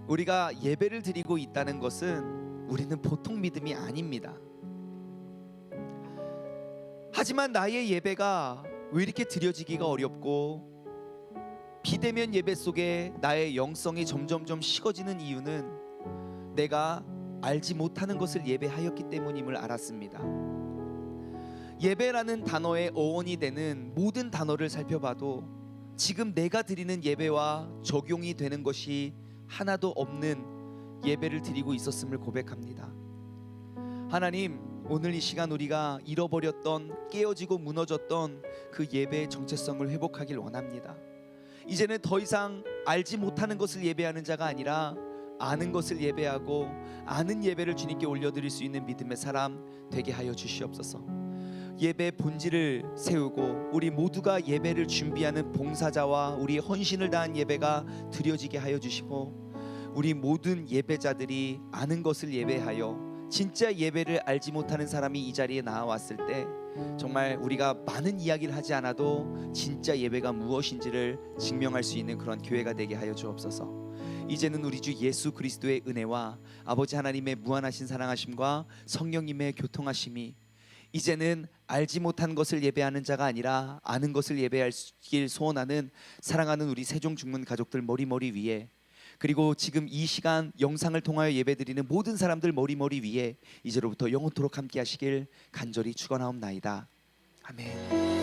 우리가 예배를 드리고 있다는 것은 우리는 보통 믿음이 아닙니다. 하지만 나의 예배가 왜 이렇게 드려지기가 어렵고 비대면 예배 속에 나의 영성이 점점점 식어지는 이유는 내가 알지 못하는 것을 예배하였기 때문임을 알았습니다. 예배라는 단어의 어원이 되는 모든 단어를 살펴봐도 지금 내가 드리는 예배와 적용이 되는 것이 하나도 없는 예배를 드리고 있었음을 고백합니다. 하나님 오늘 이 시간 우리가 잃어버렸던 깨어지고 무너졌던 그 예배의 정체성을 회복하길 원합니다. 이제는 더 이상 알지 못하는 것을 예배하는 자가 아니라 아는 것을 예배하고 아는 예배를 주님께 올려드릴 수 있는 믿음의 사람 되게 하여 주시옵소서. 예배 본질을 세우고 우리 모두가 예배를 준비하는 봉사자와 우리 헌신을 다한 예배가 드려지게 하여 주시고 우리 모든 예배자들이 아는 것을 예배하여 진짜 예배를 알지 못하는 사람이 이 자리에 나와왔을 때 정말 우리가 많은 이야기를 하지 않아도 진짜 예배가 무엇인지를 증명할 수 있는 그런 교회가 되게 하여 주옵소서. 이제는 우리 주 예수 그리스도의 은혜와 아버지 하나님의 무한하신 사랑하심과 성령님의 교통하심이 이제는 알지 못한 것을 예배하는 자가 아니라 아는 것을 예배하길 소원하는 사랑하는 우리 세종 중문 가족들 머리 위에 그리고 지금 이 시간 영상을 통하여 예배드리는 모든 사람들 머리 위에 이제로부터 영원토록 함께 하시길 간절히 축원하옵나이다. 아멘.